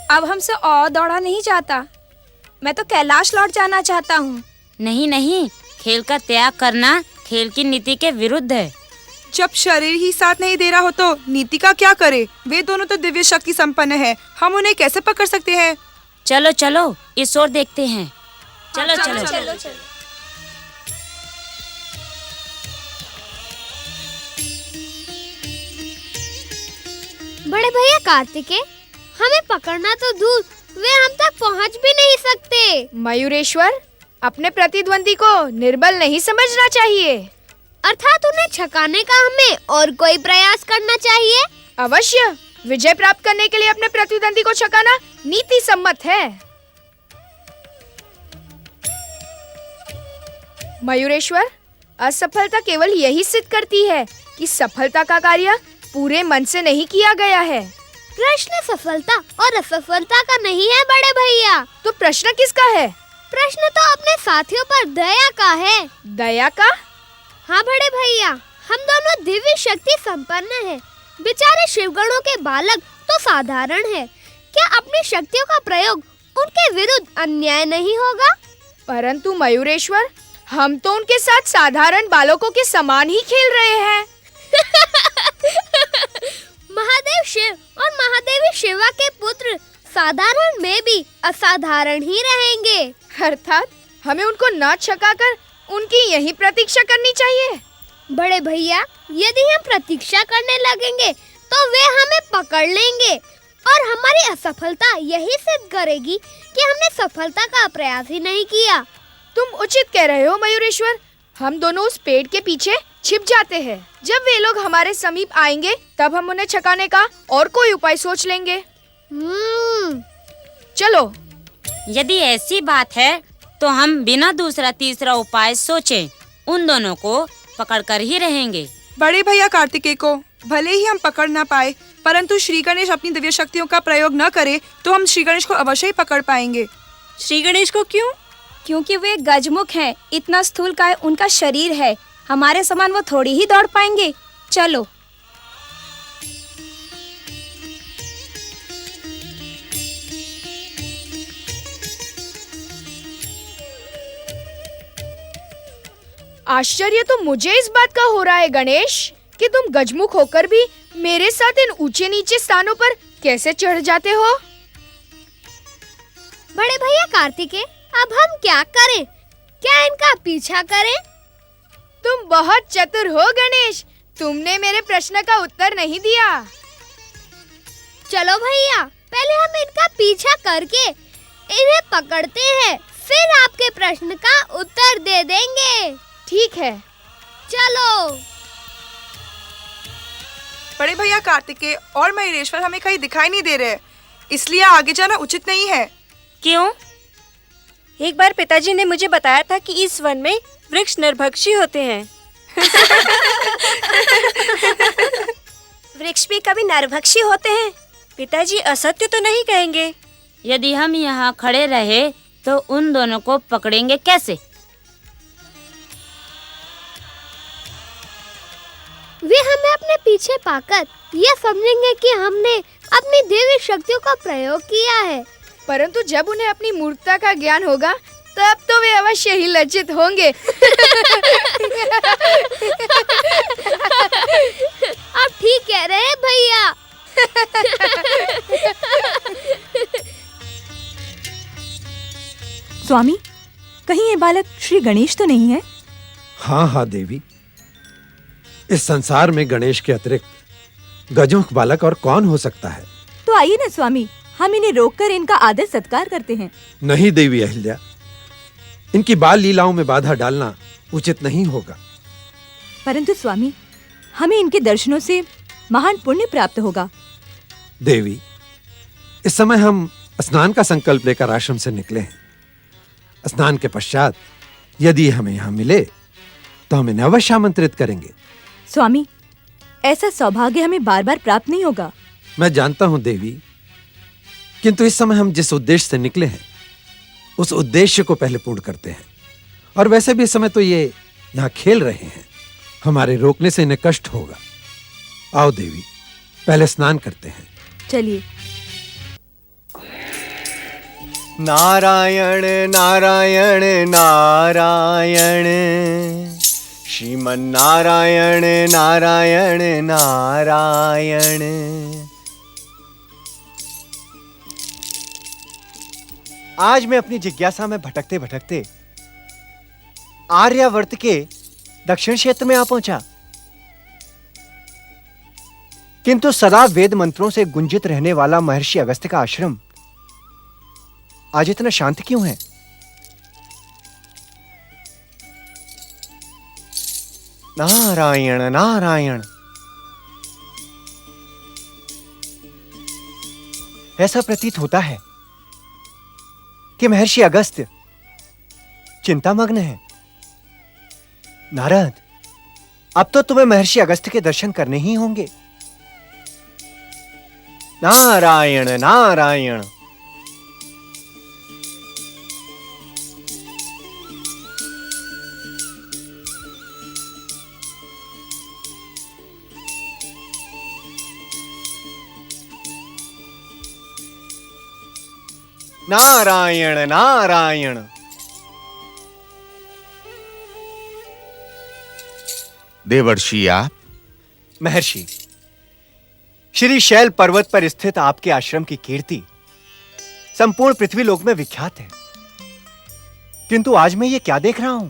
अब हमसे और दौड़ा नहीं जाता। मैं तो कैलाश लौट जाना चाहता हूँ। नहीं नहीं, खेल का त्याग करना खेल की नीति के विरुद्ध है। जब शरीर ही साथ नहीं दे रहा हो तो नीति का क्या करे? वे दोनों तो दिव्य शक्ति संपन्न है, हम उन्हें कैसे पकड़ सकते हैं? चलो चलो इस ओर देखते हैं। चलो हाँ, चलो, चलो, चलो। बड़े भैया कार्तिकेय, हमें पकड़ना तो दूर, वे हम तक पहुंच भी नहीं सकते। मयूरेश्वर, अपने प्रतिद्वंदी को निर्बल नहीं समझना चाहिए। अर्थात उन्हें छकाने का हमें और कोई प्रयास करना चाहिए। अवश्य, विजय प्राप्त करने के लिए अपने प्रतिद्वंदी को छकाना नीति सम्मत है। मयूरेश्वर, असफलता केवल यही सिद्ध करती है कि सफलता का कार्य पूरे मन से नहीं किया गया है। प्रश्न सफलता और असफलता का नहीं है बड़े भैया। तो प्रश्न किसका है? प्रश्न तो अपने साथियों पर दया का है। दया का? हाँ बड़े भैया, हम दोनों दिव्य शक्ति संपन्न हैं। बेचारे शिवगणों के बालक तो साधारण है। क्या अपनी शक्तियों का प्रयोग उनके विरुद्ध अन्याय नहीं होगा? परंतु मयूरेश्वर, हम तो उनके साथ साधारण बालकों के समान ही खेल रहे हैं। महादेव शिव और महादेवी शिवा के पुत्र साधारण में भी असाधारण ही रहेंगे। अर्थात हमें उनको न छकाकर उनकी यही प्रतीक्षा करनी चाहिए। बड़े भैया, यदि हम प्रतीक्षा करने लगेंगे तो वे हमें पकड़ लेंगे और हमारी असफलता यही सिद्ध करेगी कि हमने सफलता का प्रयास ही नहीं किया। तुम उचित कह रहे हो मयूरेश्वर। हम दोनों उस पेड़ के पीछे छिप जाते हैं। जब वे लोग हमारे समीप आएंगे तब हम उन्हें छकाने का और कोई उपाय सोच लेंगे। चलो। यदि ऐसी बात है तो हम बिना दूसरा तीसरा उपाय सोचे उन दोनों को पकड़कर ही रहेंगे। बड़े भैया कार्तिकेय को भले ही हम पकड़ ना पाए, परंतु श्री गणेश अपनी दिव्य शक्तियों का प्रयोग न करे तो हम श्री गणेश को अवश्य ही पकड़ पाएंगे। श्री गणेश को क्यों? क्योंकि वे गजमुख हैं। इतना स्थूलकाय उनका शरीर है। हमारे समान वो थोड़ी ही दौड़ पाएंगे। चलो। आश्चर्य तो मुझे इस बात का हो रहा है गणेश कि तुम गजमुख होकर भी मेरे साथ इन ऊंचे नीचे स्थानों पर कैसे चढ़ जाते हो। बड़े भैया कार्तिकेय, अब हम क्या करें? क्या इनका पीछा करें? तुम बहुत चतुर हो गणेश। तुमने मेरे प्रश्न का उत्तर नहीं दिया। चलो भैया, पहले हम इनका पीछा करके इन्हें पकड़ते हैं, फिर आपके प्रश्न का उत्तर दे देंगे। ठीक है, चलो। बड़े भैया कार्तिकेय और मयूरेश्वर हमें कहीं दिखाई नहीं दे रहे, इसलिए आगे जाना उचित नहीं है। क्यों? एक बार पिताजी ने मुझे बताया था कि इस वन में वृक्ष नरभक्षी होते हैं। वृक्ष भी कभी नरभक्षी होते हैं? पिताजी असत्य तो नहीं कहेंगे? यदि हम यहाँ खड़े रहे तो उन दोनों को पकड़ेंगे कैसे? वे हमें अपने पीछे पाकर यह समझेंगे कि हमने अपनी दिव्य शक्तियों का प्रयोग किया है। परंतु जब उन्हें अपनी मूर्खता का ज्ञान होगा तब तो वे अवश्य ही लज्जित होंगे। आप ठीक कह रहे हैं भैया। स्वामी, कहीं ये बालक श्री गणेश तो नहीं है? हाँ हाँ देवी, इस संसार में गणेश के अतिरिक्त गजमुख बालक और कौन हो सकता है? तो आइए ना स्वामी, हम इन्हें रोककर इनका आदर सत्कार करते हैं। नहीं देवी अहिल्या, इनकी बाल लीलाओं में बाधा डालना उचित नहीं होगा। परंतु स्वामी, हमें इनके दर्शनों से महान पुण्य प्राप्त होगा। देवी, इस समय हम स्नान का संकल्प लेकर आश्रम से निकले हैं। स्नान के पश्चात यदि हमें यहाँ मिले तो हम इन्हें अवश्य आमंत्रित करेंगे। स्वामी, ऐसा सौभाग्य हमें बार बार प्राप्त नहीं होगा। मैं जानता हूँ देवी किंतु इस समय हम जिस उद्देश्य से निकले हैं उस उद्देश्य को पहले पूर्ण करते हैं। और वैसे भी इस समय तो ये यहाँ खेल रहे हैं, हमारे रोकने से इन्हें कष्ट होगा। आओ देवी, पहले स्नान करते हैं। चलिए। नारायण नारायण नारायण, श्रीमन नारायण नारायण नारायण। आज मैं अपनी जिज्ञासा में भटकते भटकते आर्यावर्त के दक्षिण क्षेत्र में आ पहुंचा, किंतु सदा वेद मंत्रों से गुंजित रहने वाला महर्षि अगस्त्य का आश्रम आज इतना शांत क्यों है? नारायण नारायण। ऐसा प्रतीत होता है कि महर्षि अगस्त्य चिंतामग्न है। नारद, अब तो तुम्हें महर्षि अगस्त्य के दर्शन करने ही होंगे। नारायण नारायण। नारायण नारायण। देवर्षि आप? महर्षि, श्री शैल पर्वत पर स्थित आपके आश्रम की कीर्ति संपूर्ण पृथ्वीलोक में विख्यात है, किंतु आज मैं ये क्या देख रहा हूं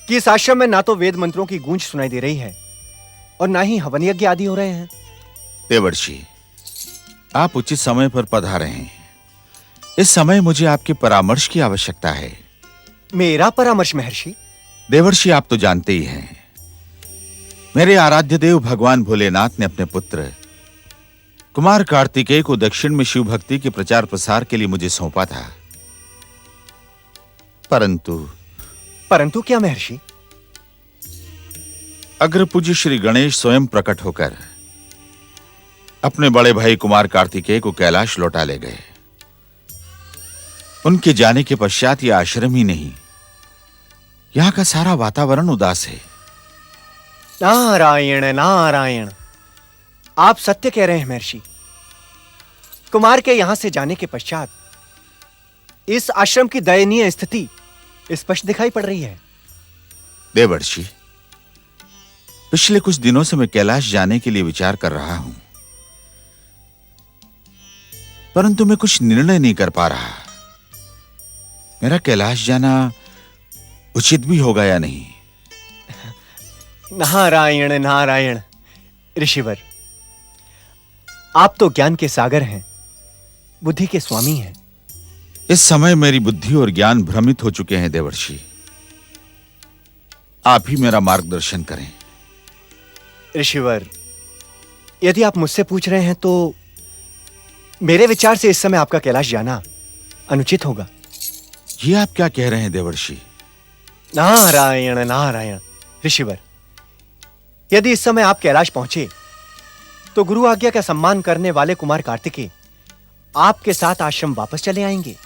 कि इस आश्रम में ना तो वेद मंत्रों की गूंज सुनाई दे रही है और ना ही हवन यज्ञ आदि हो रहे हैं। देवर्षि, आप उचित समय पर पधारे हैं। इस समय मुझे आपके परामर्श की आवश्यकता है। मेरा परामर्श महर्षि? देवर्षि, आप तो जानते ही हैं, मेरे आराध्य देव भगवान भोलेनाथ ने अपने पुत्र कुमार कार्तिकेय को दक्षिण में शिव भक्ति के प्रचार प्रसार के लिए मुझे सौंपा था। परंतु क्या महर्षि? अग्रपूज्य श्री गणेश स्वयं प्रकट होकर अपने बड़े भाई कुमार कार्तिकेय को कैलाश लौटा ले गए। उनके जाने के पश्चात यह आश्रम ही नहीं, यहां का सारा वातावरण उदास है। नारायण नारायण। आप सत्य कह रहे हैं महर्षि। कुमार के यहां से जाने के पश्चात इस आश्रम की दयनीय स्थिति स्पष्ट दिखाई पड़ रही है। देवर्षि, पिछले कुछ दिनों से मैं कैलाश जाने के लिए विचार कर रहा हूं, परंतु मैं कुछ निर्णय नहीं कर पा रहा। मेरा कैलाश जाना उचित भी होगा या नहीं? नारायण नारायण। ऋषिवर, आप तो ज्ञान के सागर हैं, बुद्धि के स्वामी हैं। इस समय मेरी बुद्धि और ज्ञान भ्रमित हो चुके हैं देवर्षि। आप ही मेरा मार्गदर्शन करें। ऋषिवर, यदि आप मुझसे पूछ रहे हैं तो मेरे विचार से इस समय आपका कैलाश जाना अनुचित होगा। ये आप क्या कह रहे हैं देवर्षि? नारायण नारायण। ऋषिवर, यदि इस समय आप कैलाश पहुंचे तो गुरु आज्ञा का सम्मान करने वाले कुमार कार्तिकेय आपके साथ आश्रम वापस चले आएंगे।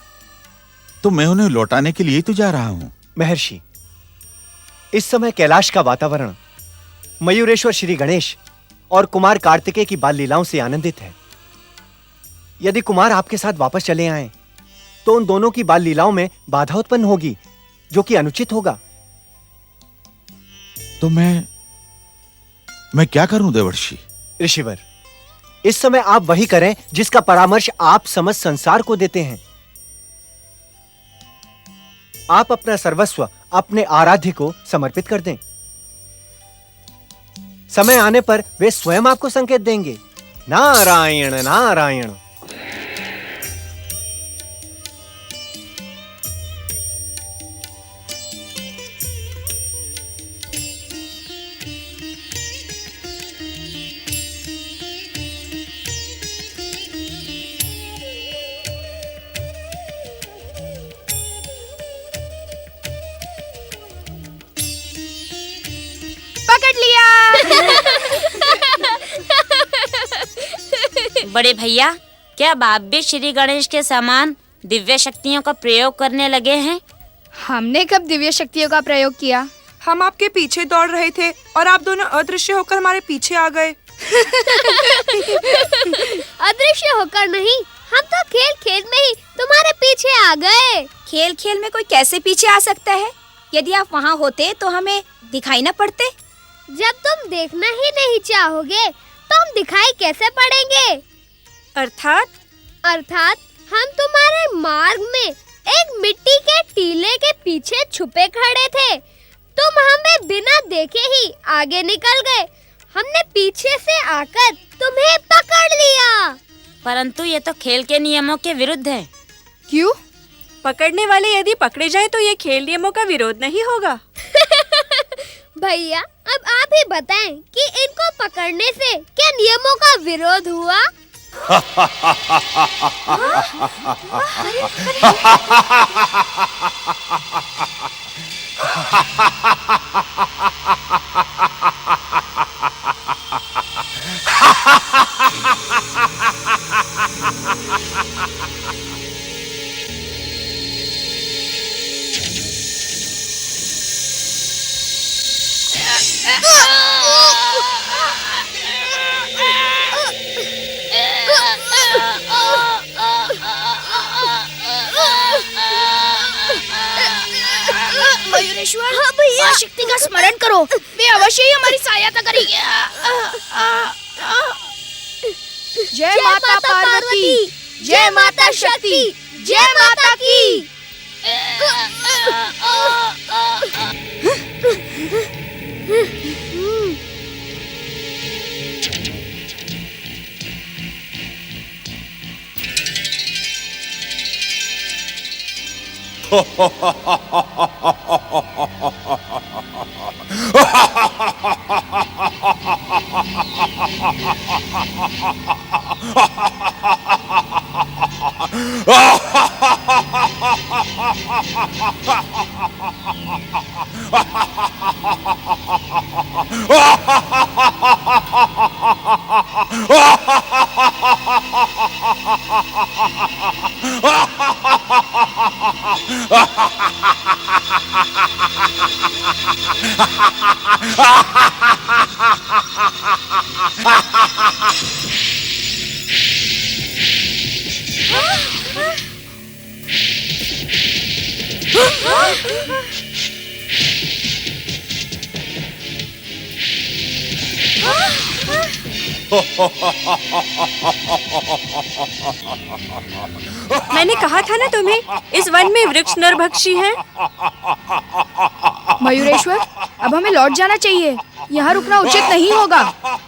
तो मैं उन्हें लौटाने के लिए तो जा रहा हूं। महर्षि, इस समय कैलाश का वातावरण मयूरेश्वर श्री गणेश और कुमार कार्तिकेय की बाल लीलाओं से आनंदित है। यदि कुमार आपके साथ वापस चले आए तो उन दोनों की बाल लीलाओं में बाधा उत्पन्न होगी, जो कि अनुचित होगा। तो मैं क्या करूं देवर्षि? ऋषिवर, इस समय आप वही करें जिसका परामर्श आप समस्त संसार को देते हैं। आप अपना सर्वस्व अपने आराध्य को समर्पित कर दें। समय आने पर वे स्वयं आपको संकेत देंगे। नारायण नारायण। पकड़ लिया। बड़े भैया, क्या बाप भी श्री गणेश के समान दिव्य शक्तियों का प्रयोग करने लगे हैं? हमने कब दिव्य शक्तियों का प्रयोग किया? हम आपके पीछे दौड़ रहे थे और आप दोनों अदृश्य होकर हमारे पीछे आ गए। अदृश्य होकर नहीं, हम तो खेल खेल में ही तुम्हारे पीछे आ गए। खेल खेल में कोई कैसे पीछे आ सकता है? यदि आप वहाँ होते तो हमें दिखाई न पड़ते। जब तुम देखना ही नहीं चाहोगे तो हम दिखाई कैसे पड़ेंगे? अर्थात हम तुम्हारे मार्ग में एक मिट्टी के टीले के पीछे छुपे खड़े थे। तुम हमें बिना देखे ही आगे निकल गए। हमने पीछे से आकर तुम्हें पकड़ लिया। परंतु ये तो खेल के नियमों के विरुद्ध है। क्यों? पकड़ने वाले यदि पकड़े जाए तो ये खेल नियमों का विरोध नहीं होगा। भैया, अब आप ही बताएं कि इनको पकड़ने से क्या नियमों का विरोध हुआ? मयूरेश्वर, माँ शक्ति का स्मरण करो, वे अवश्य ही हमारी सहायता करेगी। जय माता पार्वती, जय माता शक्ति, जय माता की। मैंने कहा था ना तुम्हें, इस वन में वृक्ष नरभक्षी हैं। मयूरेश्वर, अब हमें लौट जाना चाहिए। यहाँ रुकना उचित नहीं होगा।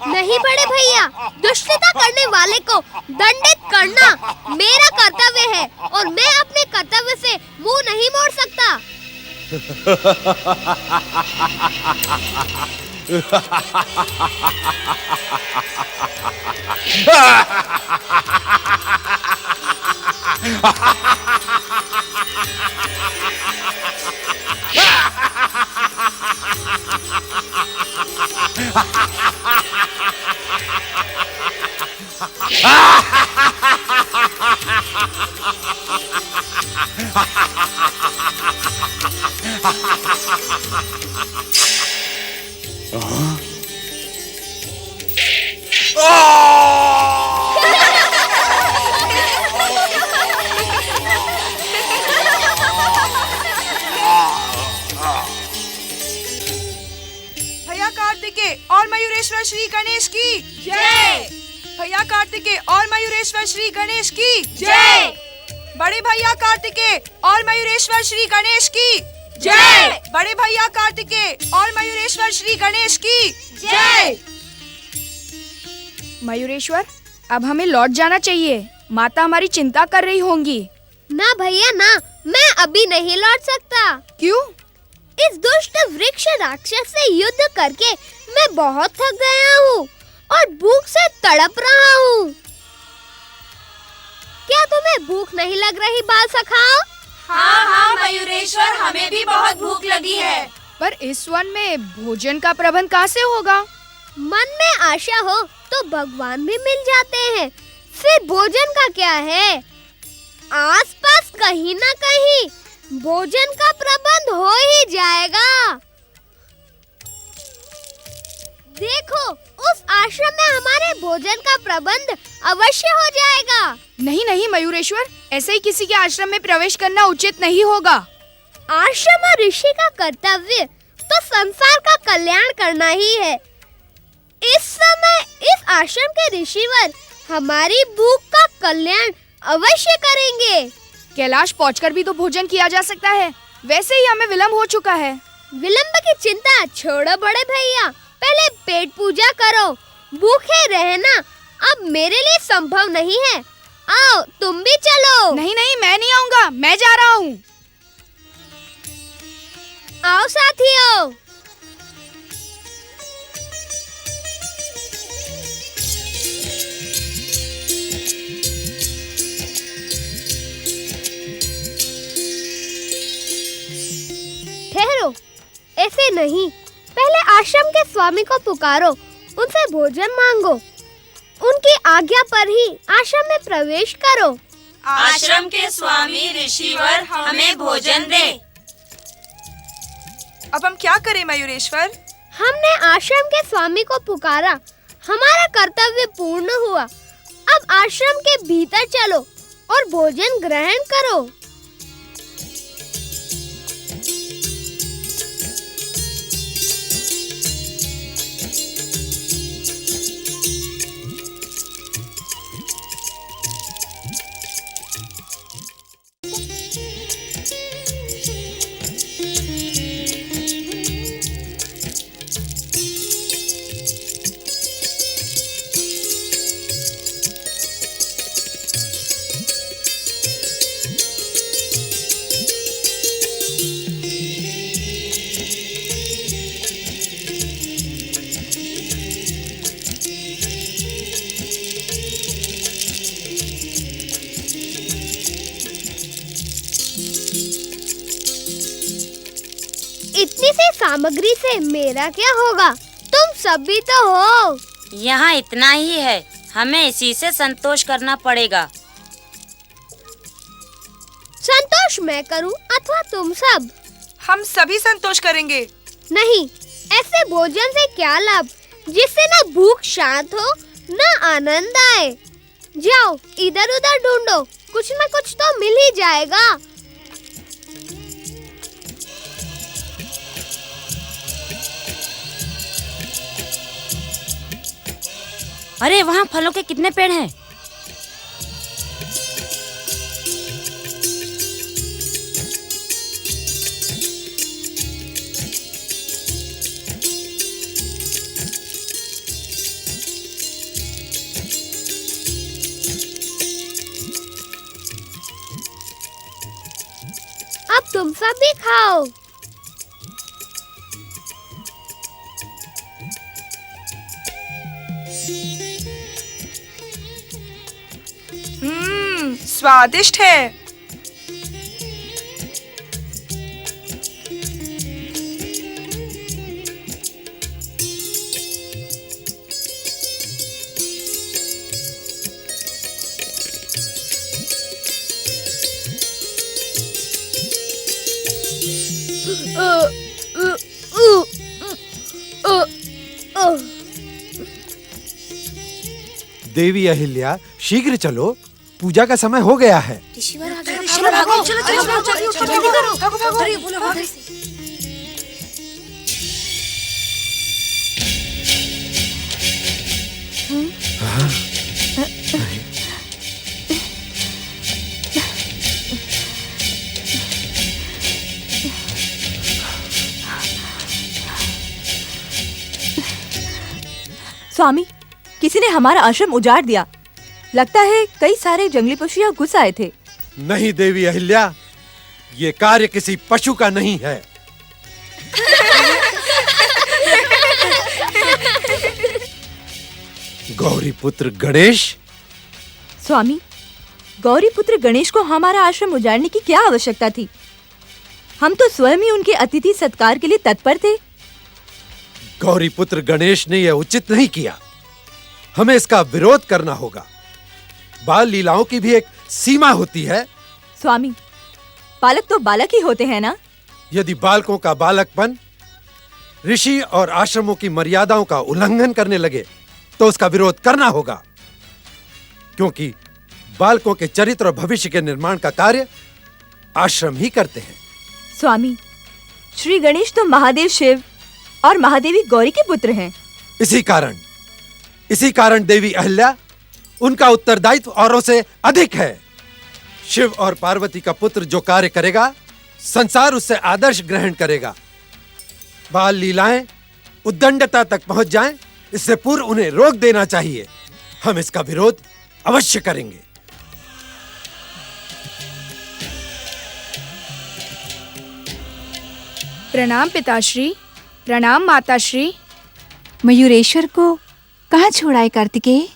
नहीं बड़े भैया, दुष्टता करने वाले को दंडित करना मेरा कर्तव्य है और मैं अपने कर्तव्य से मुंह नहीं मोड़ सकता। भैया कार्तिकेय और मयूरेश्वर श्री गणेश की जय। भैया कार्तिकेय और मयूरेश्वर श्री गणेश की जय। बड़े भैया कार्तिकेय और मयूरेश्वर श्री गणेश की जय। बड़े भैया कार्तिकेय और मयूरेश्वर श्री गणेश की जय। मयूरेश्वर, अब हमें लौट जाना चाहिए। माता हमारी चिंता कर रही होंगी। ना भैया ना, मैं अभी नहीं लौट सकता। क्यों? इस दुष्ट वृक्ष राक्षस से युद्ध करके मैं बहुत थक गया हूँ और भूख से तड़प रहा हूँ। क्या तुम्हें भूख नहीं लग रही बाल सखाओ? हाँ मयूरेश्वर, हमें भी बहुत भूख लगी है। पर इस वन में भोजन का प्रबंध कहाँ से होगा? मन में आशा हो तो भगवान भी मिल जाते हैं। फिर भोजन का क्या है? आसपास कहीं ना कहीं भोजन का प्रबंध हो ही जाएगा। देखो, उस आश्रम में हमारे भोजन का प्रबंध अवश्य हो जाएगा। नहीं नहीं मयूरेश्वर, ऐसे ही किसी के आश्रम में प्रवेश करना उचित नहीं होगा। आश्रम और ऋषि का कर्तव्य तो संसार का कल्याण करना ही है। इस समय इस आश्रम के ऋषिवर हमारी भूख का कल्याण अवश्य करेंगे। कैलाश पहुंचकर भी तो भोजन किया जा सकता है। वैसे ही हमें विलंब हो चुका है। विलंब की चिंता छोड़ो बड़े भैया, पहले पेट पूजा करो। भूखे रहना अब मेरे लिए संभव नहीं है। आओ तुम भी चलो। नहीं नहीं, मैं नहीं आऊंगा, मैं जा रहा हूँ। आओ साथियों। ठहरो, ऐसे नहीं, पहले आश्रम के स्वामी को पुकारो, उनसे भोजन मांगो। उनकी आज्ञा पर ही आश्रम में प्रवेश करो। आश्रम के स्वामी ऋषिवर हमें भोजन दे। अब हम क्या करें मयूरेश्वर? हमने आश्रम के स्वामी को पुकारा, हमारा कर्तव्य पूर्ण हुआ। अब आश्रम के भीतर चलो और भोजन ग्रहण करो। इतनी सी सामग्री से मेरा क्या होगा? तुम सब भी तो हो। यहाँ इतना ही है, हमें इसी से संतोष करना पड़ेगा। संतोष मैं करूं अथवा तुम सब? हम सभी संतोष करेंगे। नहीं, ऐसे भोजन से क्या लाभ जिससे न भूख शांत हो न आनंद आए। जाओ इधर उधर ढूंढो, कुछ न कुछ तो मिल ही जाएगा। अरे वहाँ फलों के कितने पेड़ हैं? अब तुम सब भी खाओ। स्वादिष्ट है। देवी अहिल्या, शीघ्र चलो, पूजा का समय हो गया है। स्वामी, किसी ने हमारा आश्रम उजाड़ दिया। लगता है कई सारे जंगली पशु यहाँ घुस आए थे। नहीं देवी अहिल्या, ये कार्य किसी पशु का नहीं है। गौरी पुत्र गणेश। स्वामी, गौरी पुत्र गणेश को हमारा आश्रम उजाड़ने की क्या आवश्यकता थी? हम तो स्वयं ही उनके अतिथि सत्कार के लिए तत्पर थे। गौरी पुत्र गणेश ने यह उचित नहीं किया। हमें इसका विरोध करना होगा। बाल लीलाओं की भी एक सीमा होती है। स्वामी, बालक तो बालक ही होते हैं ना। यदि बालकों का बालकपन ऋषि और आश्रमों की मर्यादाओं का उल्लंघन करने लगे तो उसका विरोध करना होगा, क्योंकि बालकों के चरित्र और भविष्य के निर्माण का कार्य आश्रम ही करते हैं। स्वामी, श्री गणेश तो महादेव शिव और महादेवी गौरी के पुत्र हैं। इसी कारण देवी अहिल्या, उनका उत्तरदायित्व औरों से अधिक है। शिव और पार्वती का पुत्र जो कार्य करेगा, संसार उससे आदर्श ग्रहण करेगा। बाल लीलाएं उद्दंडता तक पहुंच जाएं, इससे पूर्व उन्हें रोक देना चाहिए। हम इसका विरोध अवश्य करेंगे। प्रणाम पिताश्री, प्रणाम माताश्री। मयूरेश्वर को कहाँ छोड़ाए कार्तिकेय?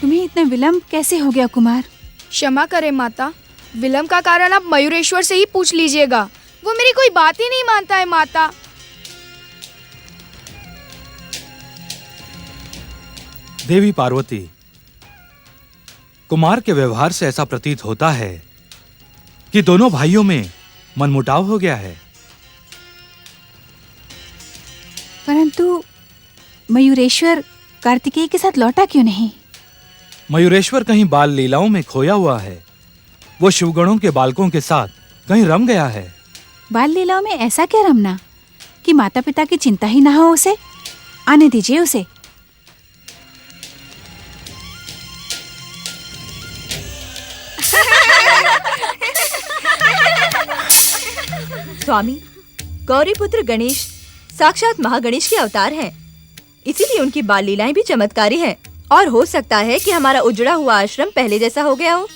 तुम्हें इतना विलंब कैसे हो गया कुमार? क्षमा करें माता, विलंब का कारण आप मयूरेश्वर से ही पूछ लीजिएगा। वो मेरी कोई बात ही नहीं मानता है माता। देवी पार्वती, कुमार के व्यवहार से ऐसा प्रतीत होता है कि दोनों भाइयों में मनमुटाव हो गया है। परंतु मयूरेश्वर कार्तिकेय के साथ लौटा क्यों नहीं? मयूरेश्वर कहीं बाल लीलाओं में खोया हुआ है। वो शिवगणों के बालकों के साथ कहीं रम गया है। बाल लीलाओं में ऐसा क्या रमना कि माता पिता की चिंता ही ना हो उसे? आने दीजिए उसे। स्वामी, गौरी पुत्र गणेश साक्षात महागणेश के अवतार हैं। इसीलिए उनकी बाल लीलाएं भी चमत्कारी हैं। और हो सकता है कि हमारा उजड़ा हुआ आश्रम पहले जैसा हो गया हो।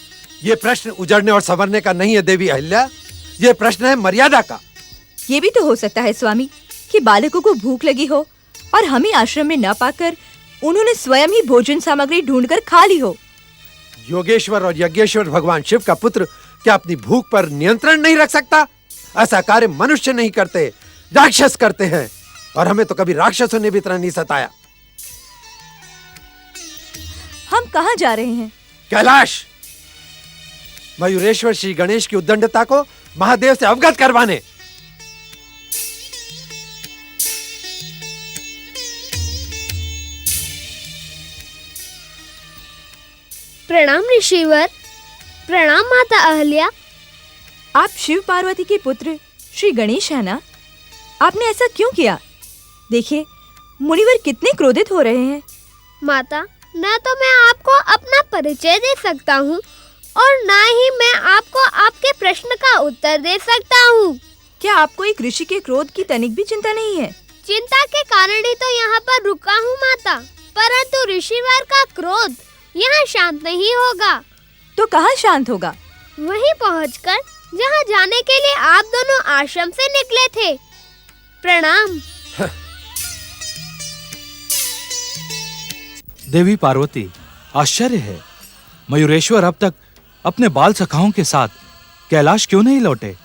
ये प्रश्न उजड़ने और संवरने का नहीं है देवी अहिल्या, ये प्रश्न है मर्यादा का। ये भी तो हो सकता है स्वामी कि बालकों को भूख लगी हो और हमें आश्रम में न पाकर उन्होंने स्वयं ही भोजन सामग्री ढूंढकर खा ली हो। योगेश्वर और यज्ञेश्वर भगवान शिव का पुत्र क्या अपनी भूख पर नियंत्रण नहीं रख सकता? ऐसा कार्य मनुष्य नहीं करते, राक्षस करते हैं। और हमें तो कभी राक्षसों ने भी इतना नहीं सताया। हम कहाँ जा रहे हैं? कैलाश, मयूरेश्वर श्री गणेश की उद्दंडता को महादेव से अवगत करवाने। प्रणाम ऋषिवर, प्रणाम माता अहल्या। आप शिव पार्वती के पुत्र श्री गणेश है ना? आपने ऐसा क्यों किया? देखिए, मुनिवर कितने क्रोधित हो रहे हैं। माता, न तो मैं आपको अपना परिचय दे सकता हूँ और न ही मैं आपको आपके प्रश्न का उत्तर दे सकता हूँ। क्या आपको एक ऋषि के क्रोध की तनिक भी चिंता नहीं है? चिंता के कारण ही तो यहाँ पर रुका हूँ माता, परंतु ऋषिवर का क्रोध यहाँ शांत नहीं होगा। तो कहाँ शांत होगा? वहीं पहुँचकर जहाँ जाने के लिए आप दोनों आश्रम से निकले थे। प्रणाम। देवी पार्वती, आश्चर्य है, मयूरेश्वर अब तक अपने बाल सखाओं के साथ कैलाश क्यों नहीं लौटे?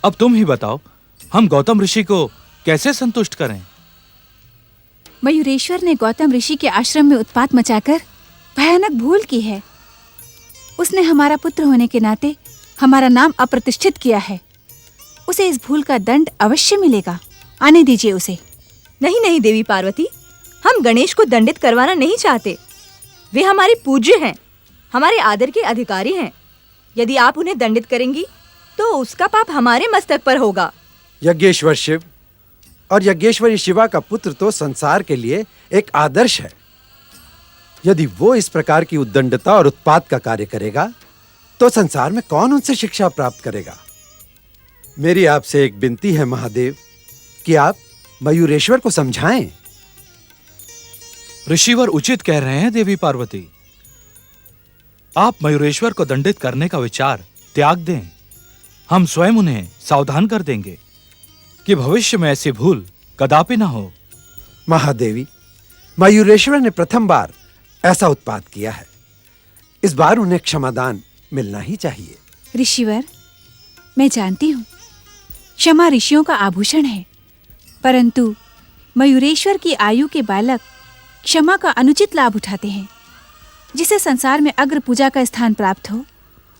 अब तुम ही बताओ, हम गौतम ऋषि को कैसे संतुष्ट करें? मयूरेश्वर ने गौतम ऋषि के आश्रम में उत्पात मचाकर भयानक भूल की है। उसने हमारा पुत्र होने के नाते हमारा नाम अप्रतिष्ठित किया है। उसे इस भूल का दंड अवश्य मिलेगा। आने दीजिए उसे। नहीं नहीं देवी पार्वती, हम गणेश को दंडित करवाना नहीं चाहते। वे हमारे पूज्य हैं, हमारे आदर के अधिकारी हैं। यदि आप उन्हें दंडित करेंगी तो उसका पाप हमारे मस्तक पर होगा। यज्ञेश्वर शिव और यज्ञेश्वरी शिवा का पुत्र तो संसार के लिए एक आदर्श है। यदि वो इस प्रकार की उद्दंडता और उत्पात का कार्य करेगा तो संसार में कौन उनसे शिक्षा प्राप्त करेगा? मेरी आपसे एक विनती है महादेव कि आप मयूरेश्वर को समझाएं। ऋषिवर उचित कह रहे हैं देवी पार्वती। आप मयूरेश्वर को दंडित करने का विचार त्याग दें। हम स्वयं उन्हें सावधान कर देंगे कि भविष्य में ऐसी भूल कदापि न हो। महादेवी, मयूरेश्वर ने प्रथम बार ऐसा उत्पात किया है। इस बार उन्हें क्षमादान मिलना ही चाहिए। ऋषिवर, मैं जानती हूँ क्षमा ऋषियों का आभूषण है, परंतु मयूरेश्वर की आयु के बालक क्षमा का अनुचित लाभ उठाते हैं। जिसे संसार में अग्र पूजा का स्थान प्राप्त हो,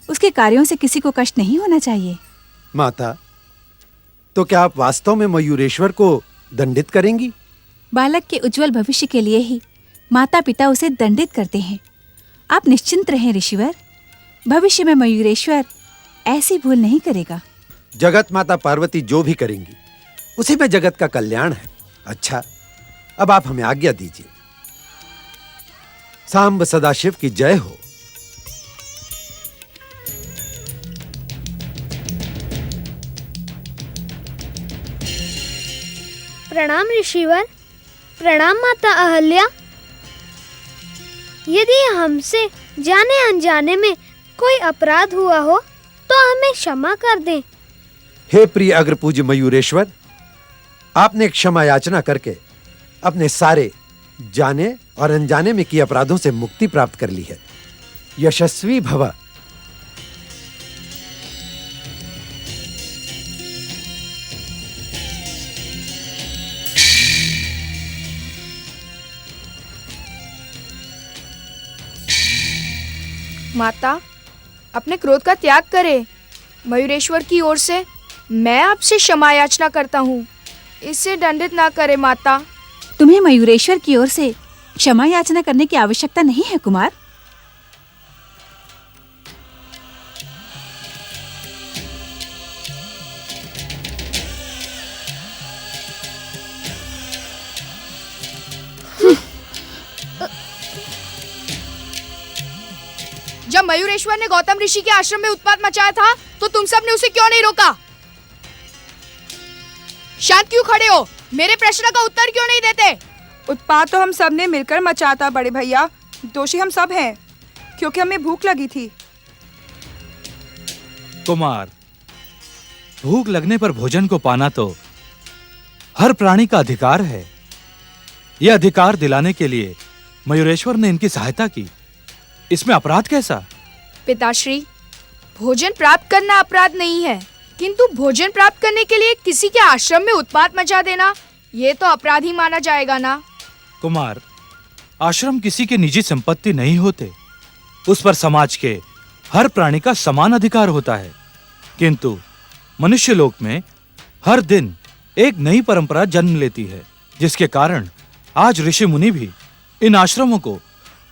उसके कार्यों से किसी को कष्ट नहीं होना चाहिए। माता, तो क्या आप वास्तव में मयूरेश्वर को दंडित करेंगी? बालक के उज्जवल भविष्य के लिए ही माता पिता उसे दंडित करते हैं। आप निश्चिंत रहें ऋषिवर, भविष्य में मयूरेश्वर ऐसी भूल नहीं करेगा। जगत माता पार्वती जो भी करेंगी उसी में जगत का कल्याण है। अच्छा, अब आप हमें आज्ञा दीजिए। सांब सदाशिव की जय हो। प्रणाम ऋषिवर। प्रणाम माता अहल्या। यदि हमसे जाने अनजाने में कोई अपराध हुआ हो तो हमें क्षमा कर दें। हे प्रिय अग्रपूज्य मयूरेश्वर, आपने क्षमा याचना करके अपने सारे जाने और अनजाने में किए अपराधों से मुक्ति प्राप्त कर ली है। यशस्वी भव। माता, अपने क्रोध का त्याग करें। मयूरेश्वर की ओर से मैं आपसे क्षमा याचना करता हूँ। इससे दंडित ना करे माता। तुम्हें मयूरेश्वर की ओर से क्षमा याचना करने की आवश्यकता नहीं है कुमार। जब मयूरेश्वर ने गौतम ऋषि के आश्रम में उत्पात मचाया था तो तुम सब ने उसे क्यों नहीं रोका? शांत क्यों खड़े हो? मेरे प्रश्न का उत्तर क्यों नहीं देते? उत्पात तो हम सब ने मिलकर मचाया था बड़े भैया। दोषी हम सब हैं, क्योंकि हमें भूख लगी थी। कुमार, भूख लगने पर भोजन को पाना तो हर प्राणी का अधिकार है। यह अधिकार दिलाने के लिए मयूरेश्वर ने इनकी सहायता की। इसमें अपराध कैसा? पिताश्री, भोजन प्राप्त करना अपराध नहीं है, किंतु भोजन प्राप्त करने के लिए किसी के आश्रम में उत्पात मचा देना, ये तो अपराध ही माना जाएगा ना। कुमार, आश्रम किसी की निजी संपत्ति नहीं होते। उस पर समाज के हर प्राणी का समान अधिकार होता है। किंतु मनुष्य लोक में हर दिन एक नई परंपरा जन्म लेती है, जिसके कारण आज ऋषि मुनि भी इन आश्रमों को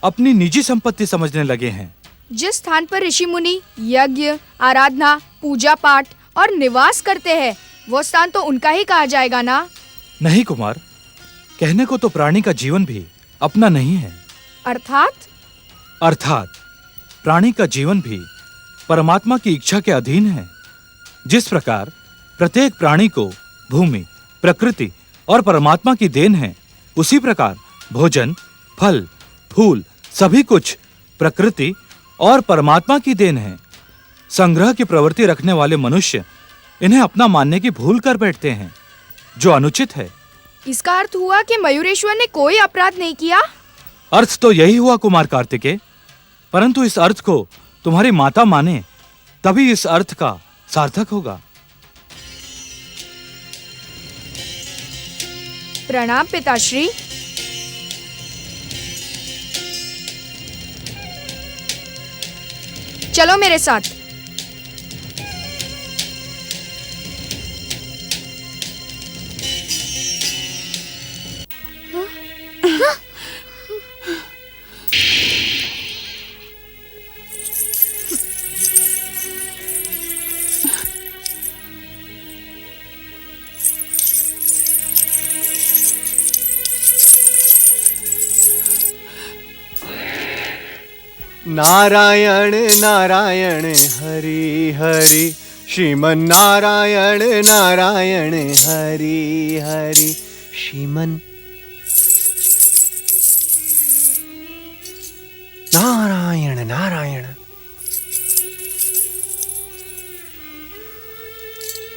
अपनी निजी संपत्ति समझने लगे हैं। जिस स्थान पर ऋषि मुनि यज्ञ, आराधना, पूजा पाठ और निवास करते हैं, वो स्थान तो उनका ही कहा जाएगा ना। नहीं कुमार, कहने को तो प्राणी का जीवन भी अपना नहीं है। अर्थात प्राणी का जीवन भी परमात्मा की इच्छा के अधीन है। जिस प्रकार प्रत्येक प्राणी को भूमि, प्रकृति और परमात्मा की देन है, उसी प्रकार भोजन, फल, फूल सभी कुछ प्रकृति और परमात्मा की देन है। संग्रह की प्रवृत्ति रखने वाले मनुष्य इन्हें अपना मानने की भूल कर बैठते हैं, जो अनुचित है। इसका अर्थ हुआ कि मयूरेश्वर ने कोई अपराध नहीं किया। अर्थ तो यही हुआ कुमार कार्तिकेय, परंतु इस अर्थ को तुम्हारी माता माने तभी इस अर्थ का सार्थक होगा। प्रणाम पिताश्री। चलो मेरे साथ। नारायण नारायण हरि हरि, श्रीमन नारायण नारायण हरि हरि, श्रीमन नारायण नारायण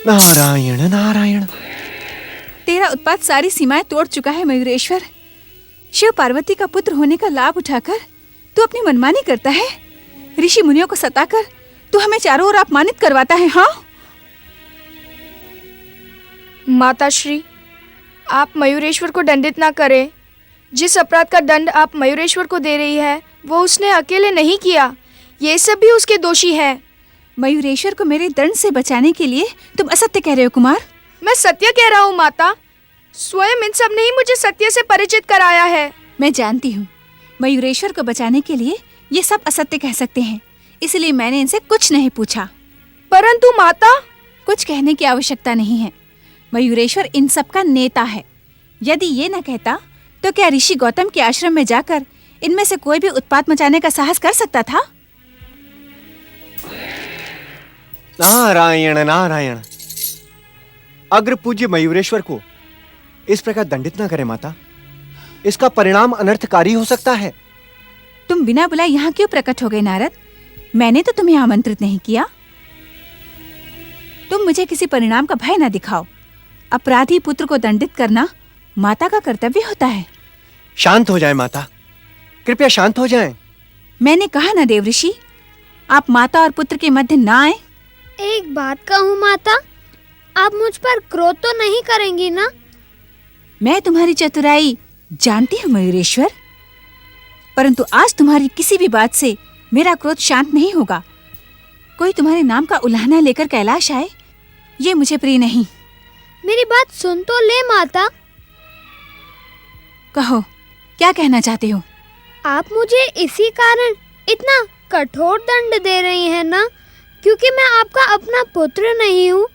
नारायण नारायण। तेरा उत्पात सारी सीमाएं तोड़ चुका है मयूरेश्वर। शिव पार्वती का पुत्र होने का लाभ उठाकर तू अपनी मनमानी करता है। ऋषि मुनियों को सताकर तू हमें चारों ओर अपमानित करवाता है। हाँ माताश्री, आप मयूरेश्वर को दंडित ना करें। जिस अपराध का दंड आप मयूरेश्वर को दे रही है वो उसने अकेले नहीं किया, ये सब भी उसके दोषी है। मयूरेश्वर को मेरे दंड से बचाने के लिए तुम असत्य कह रहे हो कुमार। मैं सत्य कह रहा हूँ माता, स्वयं इन सब ने ही मुझे सत्य से परिचित कराया है। मैं जानती हूँ मयूरेश्वर को बचाने के लिए ये सब असत्य कह सकते हैं, इसलिए मैंने इनसे कुछ नहीं पूछा। परंतु माता, कुछ कहने की आवश्यकता नहीं है। मयूरेश्वर इन सब का नेता है। यदि ये न कहता तो क्या ऋषि गौतम के आश्रम में जाकर इनमें से कोई भी उत्पात मचाने का साहस कर सकता था? नारायण नारायण। अग्र पूज्य मयूरेश्वर को इस प्रकार दंडित न करें माता, इसका परिणाम अनर्थकारी हो सकता है। तुम बिना बुलाए यहाँ क्यों प्रकट हो गए नारद? मैंने तो तुम्हें आमंत्रित नहीं किया। तुम मुझे किसी परिणाम का भय न दिखाओ। अपराधी पुत्र को दंडित करना माता का कर्तव्य होता है। शांत हो जाए माता, कृपया शांत हो जाएं। मैंने कहा ना देवऋषि, आप माता और पुत्र के मध्य ना आए। एक बात कहूँ माता, आप मुझ पर क्रोध तो नहीं करेंगी ना? मैं तुम्हारी चतुराई जानती हूँ मयूरेश्वर, परंतु आज तुम्हारी किसी भी बात से मेरा क्रोध शांत नहीं होगा। कोई तुम्हारे नाम का उल्हाना लेकर कैलाश आए, ये मुझे प्रिय नहीं। मेरी बात सुन तो ले माता। कहो, क्या कहना चाहते हो? आप मुझे इसी कारण इतना कठोर दंड दे रही हैं ना, क्योंकि मैं आपका अपना पुत्र नहीं हूँ।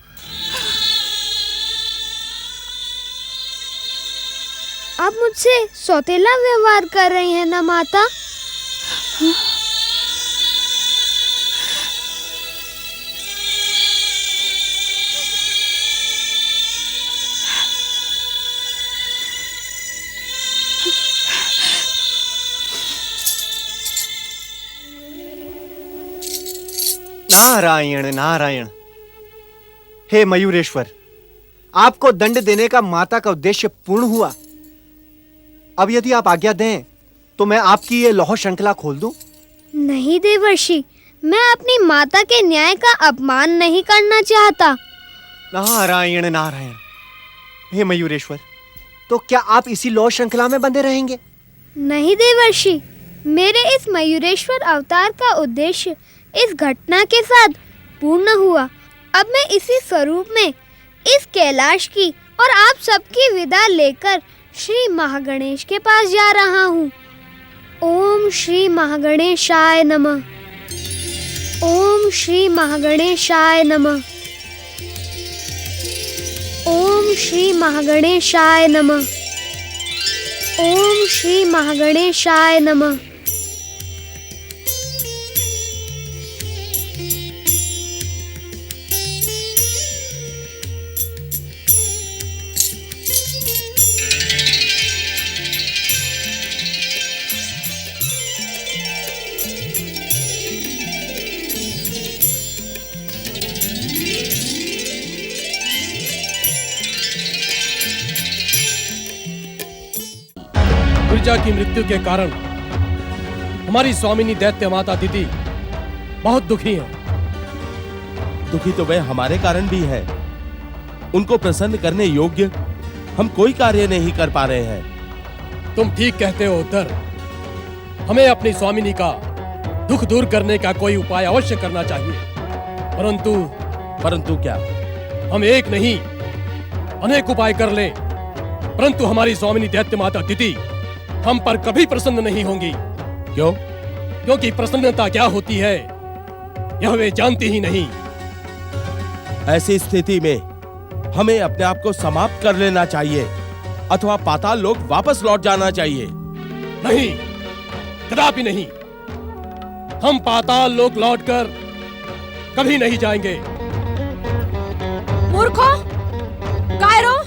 आप मुझसे सौतेला व्यवहार कर रही हैं ना माता? नारायण नारायण। हे मयूरेश्वर, आपको दंड देने का माता का उद्देश्य पूर्ण हुआ। अब यदि आप आज्ञा दें तो मैं आपकी ये लौह श्रृंखला खोल दूं? नहीं देवर्षि, मैं अपनी माता के न्याय का अपमान नहीं करना चाहता। नारायण नारायण। हे मयूरेश्वर, तो क्या आप इसी लौह श्रृंखला में बंधे रहेंगे? नहीं देवर्षि, मेरे इस मयूरेश्वर अवतार का उद्देश्य इस घटना के साथ पूर्ण हुआ। अब मैं इसी स्वरूप में इस कैलाश की और आप सबकी विदा लेकर श्री महागणेश के पास जा रहा हूँ। ओम श्री महागणेशाय नमः। ओम श्री महागणेशाय नमः। ओम श्री महागणेशाय नमः। ओम श्री महागणेशाय नमः। गिरिजा की मृत्यु के कारण हमारी स्वामिनी दैत्य माता दीदी बहुत दुखी हैं। दुखी तो वे हमारे कारण भी है। उनको प्रसन्न करने योग्य हम कोई कार्य नहीं कर पा रहे हैं। तुम ठीक कहते हो उत्तर। हमें अपनी स्वामिनी का दुख दूर करने का कोई उपाय अवश्य करना चाहिए। परंतु क्या? हम एक नहीं अनेक उपाय कर ले, परंतु हमारी स्वामिनी दैत्य माता दीदी हम पर कभी प्रसन्न नहीं होंगी। क्यों? क्योंकि प्रसन्नता क्या होती है यह वे जानती ही नहीं। ऐसी स्थिति में हमें अपने आप को समाप्त कर लेना चाहिए अथवा पाताल लोक वापस लौट जाना चाहिए। नहीं, कदापि नहीं। हम पाताल लोक लौटकर कभी नहीं जाएंगे। मूर्खों, कायरों,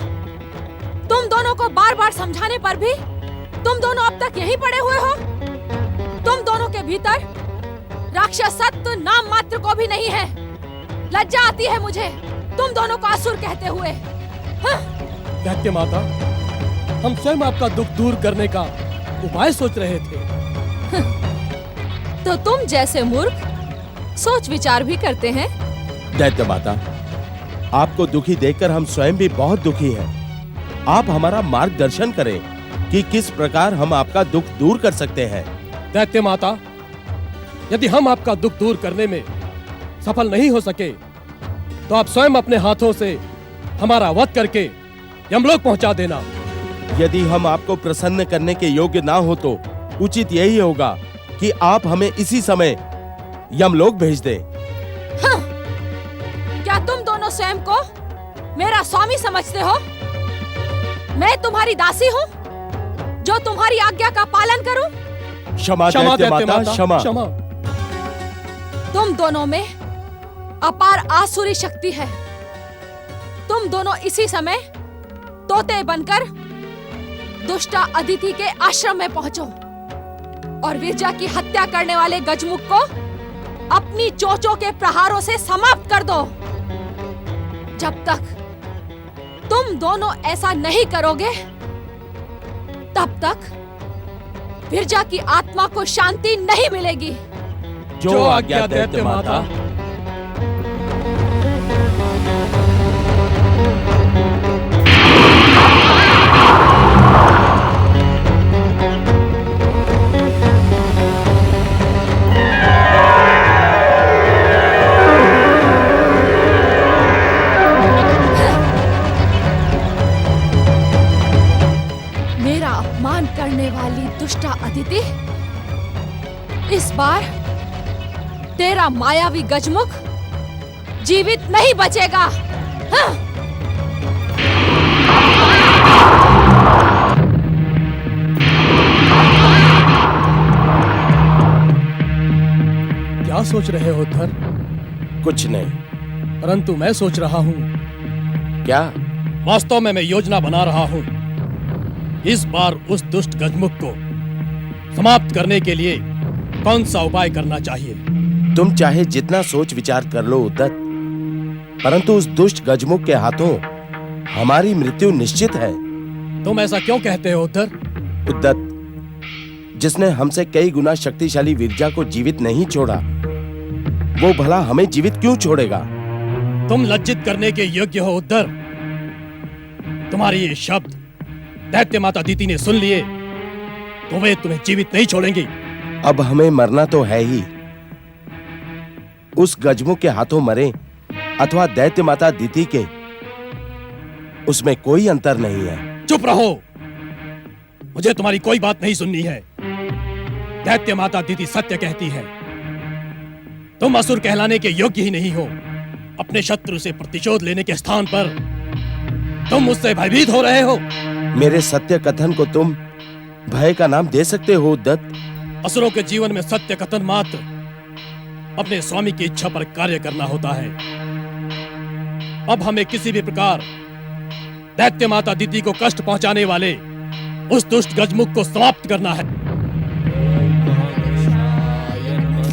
तुम दोनों को बार बार समझाने पर भी तुम दोनों अब तक यहीं पड़े हुए हो। तुम दोनों के भीतर राक्षसत्व नाम मात्र को भी नहीं है। लज्जा आती है मुझे तुम दोनों को असुर कहते हुए। दैत्य माता, हम स्वयं आपका दुख दूर करने का उपाय सोच रहे थे। तो तुम जैसे मूर्ख सोच विचार भी करते हैं। दैत्य माता, आपको दुखी देखकर हम स्वयं भी बहुत दुखी हैं। आप हमारा मार्गदर्शन करें कि किस प्रकार हम आपका दुख दूर कर सकते हैं। दैत्य माता, यदि हम आपका दुख दूर करने में सफल नहीं हो सके तो आप स्वयं अपने हाथों से हमारा वध करके यमलोक पहुंचा देना। यदि हम आपको प्रसन्न करने के योग्य ना हो तो उचित यही होगा कि आप हमें इसी समय यमलोक भेज दें। हाँ। क्या तुम दोनों स्वयं को मेरा स्वामी समझते हो? मैं तुम्हारी दासी हूँ जो तुम्हारी आज्ञा का पालन करूं? क्षमा दैत्य माता, क्षमा। तुम दोनों में अपार आसुरी शक्ति है। तुम दोनों इसी समय तोते बनकर दुष्टा अदिति के आश्रम में पहुंचो और विरजा की हत्या करने वाले गजमुख को अपनी चोंचों के प्रहारों से समाप्त कर दो। जब तक तुम दोनों ऐसा नहीं करोगे तब तक विरजा की आत्मा को शांति नहीं मिलेगी। जो आज्ञा दैत्य माता। मेरा अपमान करने वाली दुष्टा अदिति, इस बार तेरा मायावी गजमुख जीवित नहीं बचेगा। हाँ? क्या सोच रहे हो धर? कुछ नहीं। परंतु मैं सोच रहा हूँ। क्या? वास्तव में मैं योजना बना रहा हूँ। इस बार उस दुष्ट गजमुख को समाप्त करने के लिए कौन सा उपाय करना चाहिए? तुम चाहे जितना सोच विचार कर लो उद्धत, परंतु उस दुष्ट गजमुख के हाथों हमारी मृत्यु निश्चित है। तुम ऐसा क्यों कहते हो उद्धर? उद्धत, जिसने हमसे कई गुना शक्तिशाली विरजा को जीवित नहीं छोड़ा, वो भला हमें जीवित क्यों छोड़ेगा? तुम लज्जित करने के योग्य हो उद्धर। तुम्हारे ये शब्द दैत्य माता अदिति ने सुन लिए तो वे तुम्हें जीवित नहीं छोड़ेंगी। अब हमें मरना तो है ही। उस गजमुख के हाथों मरे अथवा दैत्य माता अदिति के, उसमें कोई अंतर नहीं है। चुप रहो, मुझे तुम्हारी कोई बात नहीं सुननी है। दैत्य माता अदिति सत्य कहती है। तुम असुर कहलाने के योग्य ही नहीं हो। अपने शत्रु से प्रतिशोध लेने के स्थान पर तुम मुझसे भयभीत हो रहे हो। मेरे सत्य कथन को तुम भय का नाम दे सकते हो उद्धत? असुरों के जीवन में सत्य कथन मात्र अपने स्वामी की इच्छा पर कार्य करना होता है। अब हमें किसी भी प्रकार दैत्य माता अदिति को कष्ट पहुंचाने वाले उस दुष्ट गजमुख को समाप्त करना है।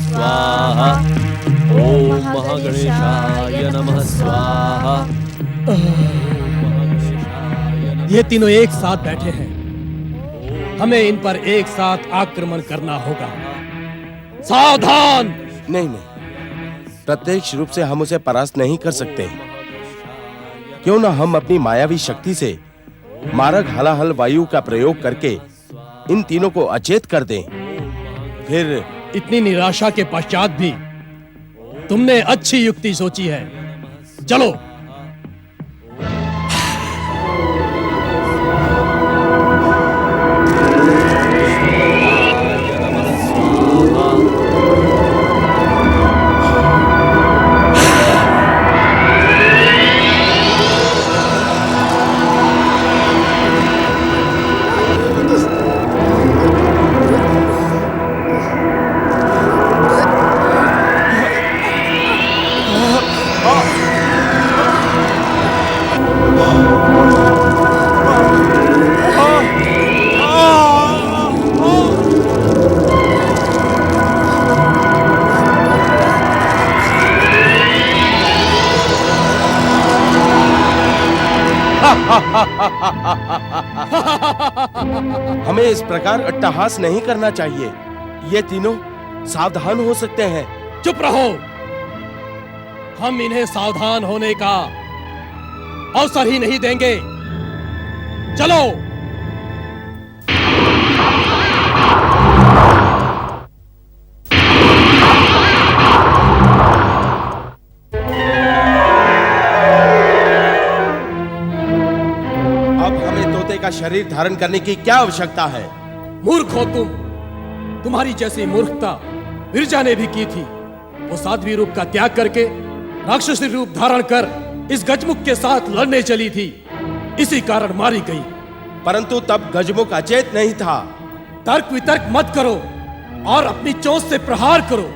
स्वाहा। ओम महागणेशाय नमः स्वाहा। ये तीनों एक साथ बैठे हैं। हमें इन पर एक साथ आक्रमण करना होगा। सावधान! नहीं, प्रत्यक्ष रूप से हम उसे परास्त नहीं कर सकते। क्यों ना हम अपनी मायावी शक्ति से मारक हलाहल वायु का प्रयोग करके इन तीनों को अचेत कर दें। फिर इतनी निराशा के पश्चात भी तुमने अच्छी युक्ति सोची है। चलो। हमें इस प्रकार अट्टहास नहीं करना चाहिए। ये तीनों सावधान हो सकते हैं। चुप रहो। हम इन्हें सावधान होने का अवसर ही नहीं देंगे। चलो। अब हमें तोते का शरीर धारण करने की क्या आवश्यकता है? मूर्ख हो तुम। तुम्हारी जैसी मूर्खता विरजा ने भी की थी। वो साध्वी रूप का त्याग करके राक्षसी रूप धारण कर इस गजमुख के साथ लड़ने चली थी, इसी कारण मारी गई। परंतु तब गजमुख अचेत नहीं था। तर्क वितर्क मत करो और अपनी चोंच से प्रहार करो।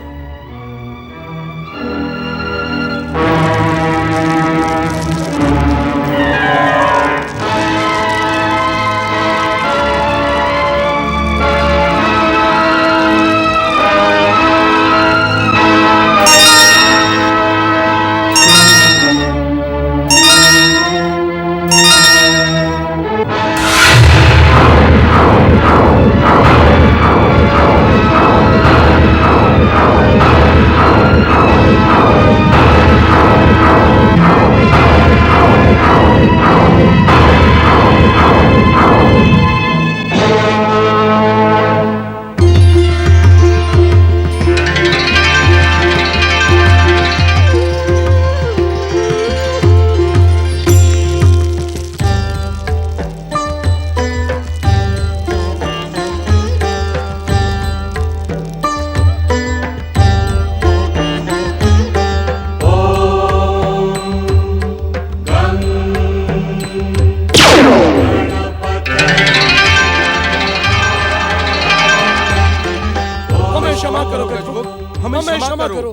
क्षमा करो गजमुख, हमें क्षमा करो।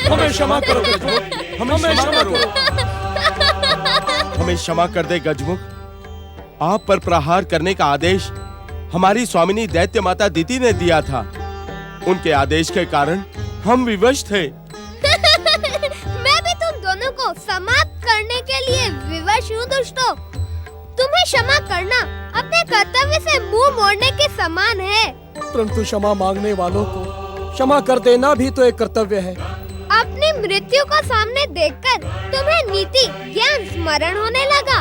हमें क्षमा करो गजमुख, हमें क्षमा करो। हमें क्षमा कर दे गजमुख। आप पर प्रहार करने का आदेश हमारी स्वामिनी दैत्य माता दीति ने दिया था। उनके आदेश के कारण हम विवश थे। मैं भी तुम दोनों को समाप्त करने के लिए विवश हूँ दुष्टों। तुम्हें क्षमा करना अपने कर्तव्य से मुंह मोड़ने के समान है। परंतु क्षमा मांगने वालों को क्षमा कर देना भी तो एक कर्तव्य है। अपनी मृत्यु को सामने देखकर तुम्हें नीति ज्ञान स्मरण होने लगा।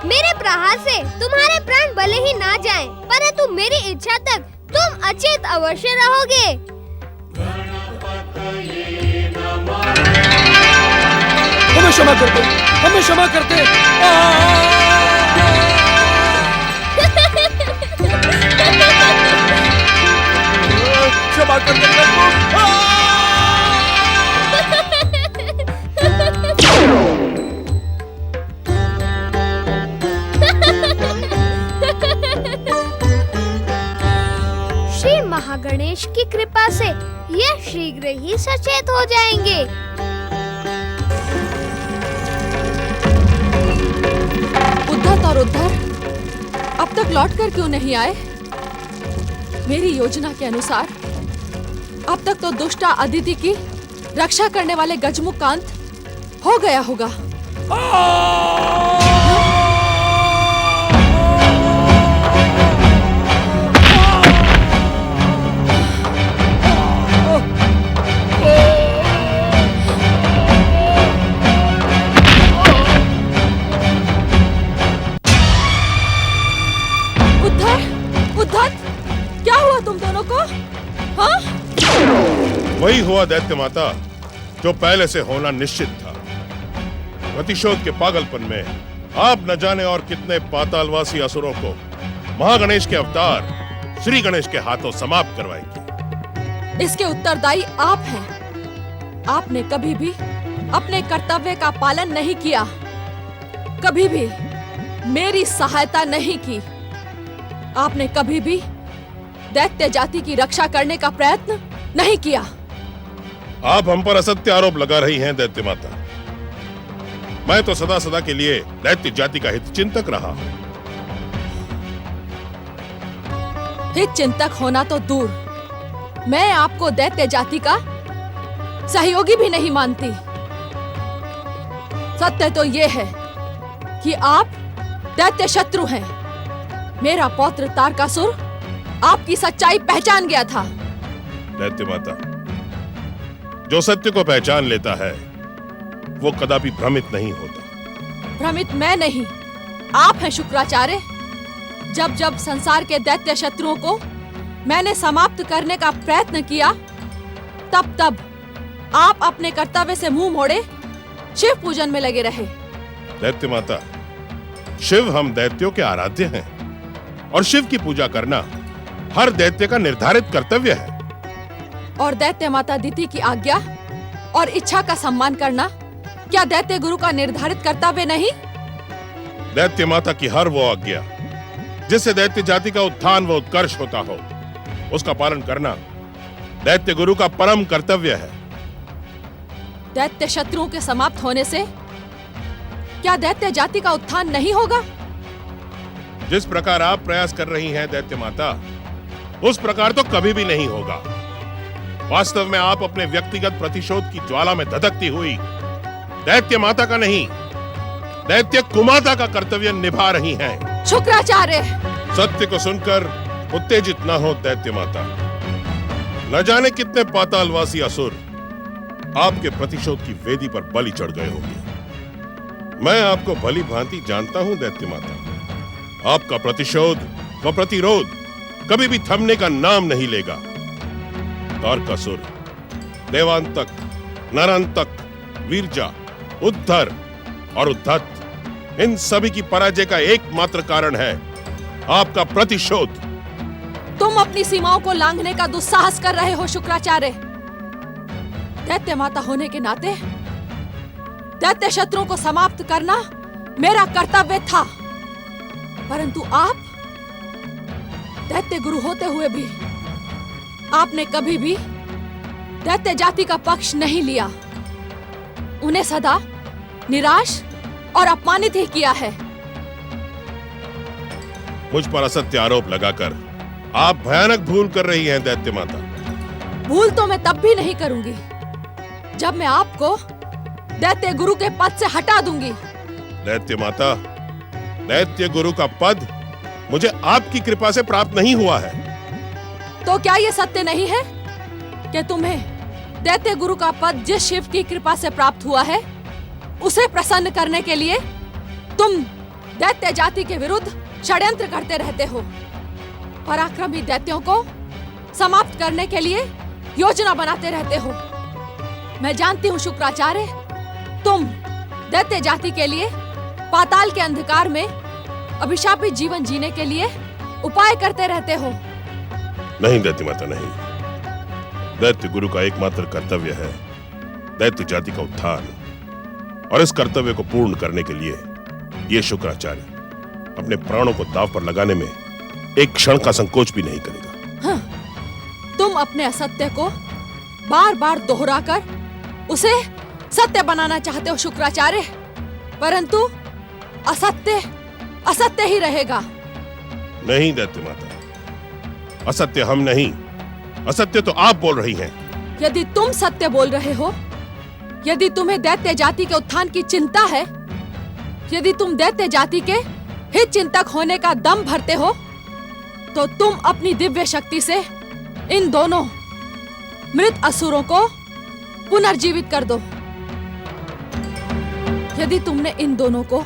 मेरे प्रहार से तुम्हारे प्राण भले ही ना जाएं, परंतु मेरी इच्छा तक तुम अचेत अवश्य रहोगे। हमें क्षमा कर दे, हमें क्षमा कर दे। क्षमा कर दे श्री महागणेश की कृपा से यह शीघ्र ही सचेत हो जाएंगे। उद्धत और उद्धर अब तक लौट कर क्यों नहीं आए? मेरी योजना के अनुसार अब तक तो दुष्टा अदिति की रक्षा करने वाले गजमुख का अंत हो गया होगा। क्या हुआ तुम दोनों को? हाँ? वही हुआ दैत्य माता जो पहले से होना निश्चित था। प्रतिशोध के पागलपन में आप न जाने और कितने पातालवासी असुरों को महागणेश के अवतार श्री गणेश के हाथों समाप्त करवाएगी। इसके उत्तरदायी आप हैं। आपने कभी भी अपने कर्तव्य का पालन नहीं किया, कभी भी मेरी सहायता नहीं की। आपने कभी भी दैत्य जाति की रक्षा करने का प्रयत्न नहीं किया। आप हम पर असत्य आरोप लगा रही हैं दैत्य माता। मैं तो सदा सदा के लिए दैत्य जाति का हित चिंतक रहा हूं। हित चिंतक होना तो दूर, मैं आपको दैत्य जाति का सहयोगी भी नहीं मानती। सत्य तो ये है कि आप दैत्य शत्रु हैं। मेरा पौत्र तारकासुर आपकी सच्चाई पहचान गया था। दैत्य माता, जो सत्य को पहचान लेता है वो कदापि भ्रमित नहीं होता। भ्रमित मैं नहीं, आप हैं शुक्राचार्य। जब जब संसार के दैत्य शत्रुओं को मैंने समाप्त करने का प्रयत्न किया, तब तब आप अपने कर्तव्य से मुंह मोड़े शिव पूजन में लगे रहे। दैत्य माता, शिव हम दैत्यों के आराध्य हैं और शिव की पूजा करना हर दैत्य का निर्धारित कर्तव्य है। और दैत्य माता दिति की आज्ञा और इच्छा का सम्मान करना क्या दैत्य गुरु का निर्धारित कर्तव्य नहीं? दैत्य माता की हर वो आज्ञा जिससे दैत्य जाति का उत्थान व उत्कर्ष होता हो, उसका पालन करना दैत्य गुरु का परम कर्तव्य है। दैत्य शत्रुओं के समाप्त होने से क्या दैत्य जाति का उत्थान नहीं होगा? जिस प्रकार आप प्रयास कर रही हैं दैत्य माता, उस प्रकार तो कभी भी नहीं होगा। वास्तव में आप अपने व्यक्तिगत प्रतिशोध की ज्वाला में धधकती हुई दैत्य माता का नहीं, दैत्य कुमाता का कर्तव्य निभा रही हैं। शुक्राचार्य, सत्य को सुनकर उत्तेजित न हो दैत्य माता। न जाने कितने पातालवासी असुर आपके प्रतिशोध की वेदी पर बलि चढ़ गए होंगे। मैं आपको भली भांति जानता हूं दैत्य माता। आपका प्रतिशोध व प्रतिरोध कभी भी थमने का नाम नहीं लेगा। तारकासुर, देवांतक, नरांतक, वीरजा, उद्धर और उद्धत, इन सभी की पराजय का एकमात्र कारण है आपका प्रतिशोध। तुम अपनी सीमाओं को लांघने का दुस्साहस कर रहे हो शुक्राचार्य। दैत्य माता होने के नाते दैत्य शत्रुओं को समाप्त करना मेरा कर्तव्य था, परंतु आप दैत्य गुरु होते हुए भी आपने कभी भी दैत्य जाति का पक्ष नहीं लिया। उन्हें सदा निराश और अपमानित ही किया है। मुझ पर असत्य आरोप लगाकर आप भयानक भूल कर रही हैं दैत्य माता। भूल तो मैं तब भी नहीं करूंगी जब मैं आपको दैत्य गुरु के पद से हटा दूंगी। दैत्य माता, दैत्य गुरु का पद मुझे आपकी कृपा से प्राप्त नहीं हुआ है। तो क्या ये सत्य नहीं है कि तुम्हें दैत्य गुरु का पद जिस शिव की कृपा से प्राप्त हुआ है, उसे प्रसन्न करने के लिए तुम दैत्य जाति के विरुद्ध षड्यंत्र करते रहते हो। पराक्रमी दैत्यों को समाप्त करने के लिए योजना बनाते रहते हो। मैं जानती हूँ शुक्राचार्य, तुम दैत्य जाति के लिए पाताल के अंधकार में अभिशापित जीवन जीने के लिए उपाय करते रहते हो। नहीं दैत्य माता, नहीं। दैत्य गुरु का एकमात्र कर्तव्य है दैत्य जाति का उत्थान, और इस कर्तव्य को पूर्ण करने के लिए ये शुक्राचार्य अपने प्राणों को दांव पर लगाने में एक क्षण का संकोच भी नहीं करेगा। हाँ, तुम अपने असत्य को बार बार दोहराकर उसे सत्य बनाना चाहते हो शुक्राचार्य, परंतु असत्य असत्य ही रहेगा। नहीं दैत्य माता, असत्य हम नहीं, असत्य तो आप बोल रही हैं। यदि तुम सत्य बोल रहे हो, यदि तुम्हें दैत्य जाति के उत्थान की चिंता है, यदि तुम दैत्य जाति के हित चिंतक होने का दम भरते हो, तो तुम अपनी दिव्य शक्ति से इन दोनों मृत असुरों को पुनर्जीवित कर दो। यदि तुमने इन दोनों को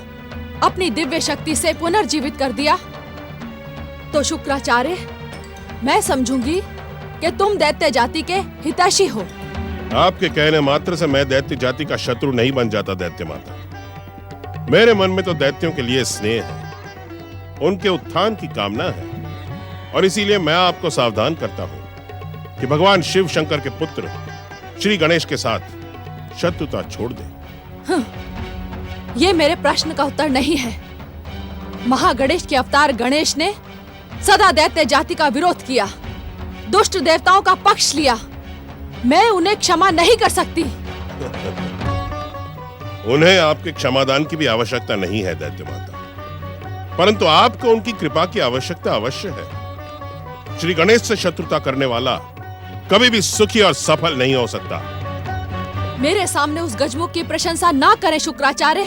अपनी दिव्य शक्ति से पुनर्जीवित कर दिया, तो शुक्राचार्य, मैं समझूंगी कि तुम दैत्य जाति के हितैषी हो। आपके कहने मात्र से मैं दैत्य जाति का शत्रु नहीं बन जाता दैत्य माता। मेरे मन में तो दैत्यों के लिए स्नेह है, उनके उत्थान की कामना है, और इसीलिए मैं आपको सावधान करता हूं कि भगवान शिव शंकर के पुत्र श्री गणेश के साथ शत्रुता छोड़ दे। हाँ, ये मेरे प्रश्न का उत्तर नहीं है। महागणेश के अवतार गणेश ने सदा दैत्य जाति का विरोध किया, दुष्ट देवताओं का पक्ष लिया। मैं उन्हें क्षमा नहीं कर सकती। उन्हें आपके क्षमादान की भी आवश्यकता नहीं है दैत्य माता, परंतु आपको उनकी कृपा की आवश्यकता अवश्य है। श्री गणेश से शत्रुता करने वाला कभी भी सुखी और सफल नहीं हो सकता। मेरे सामने उस गजमुख की प्रशंसा ना करें शुक्राचार्य।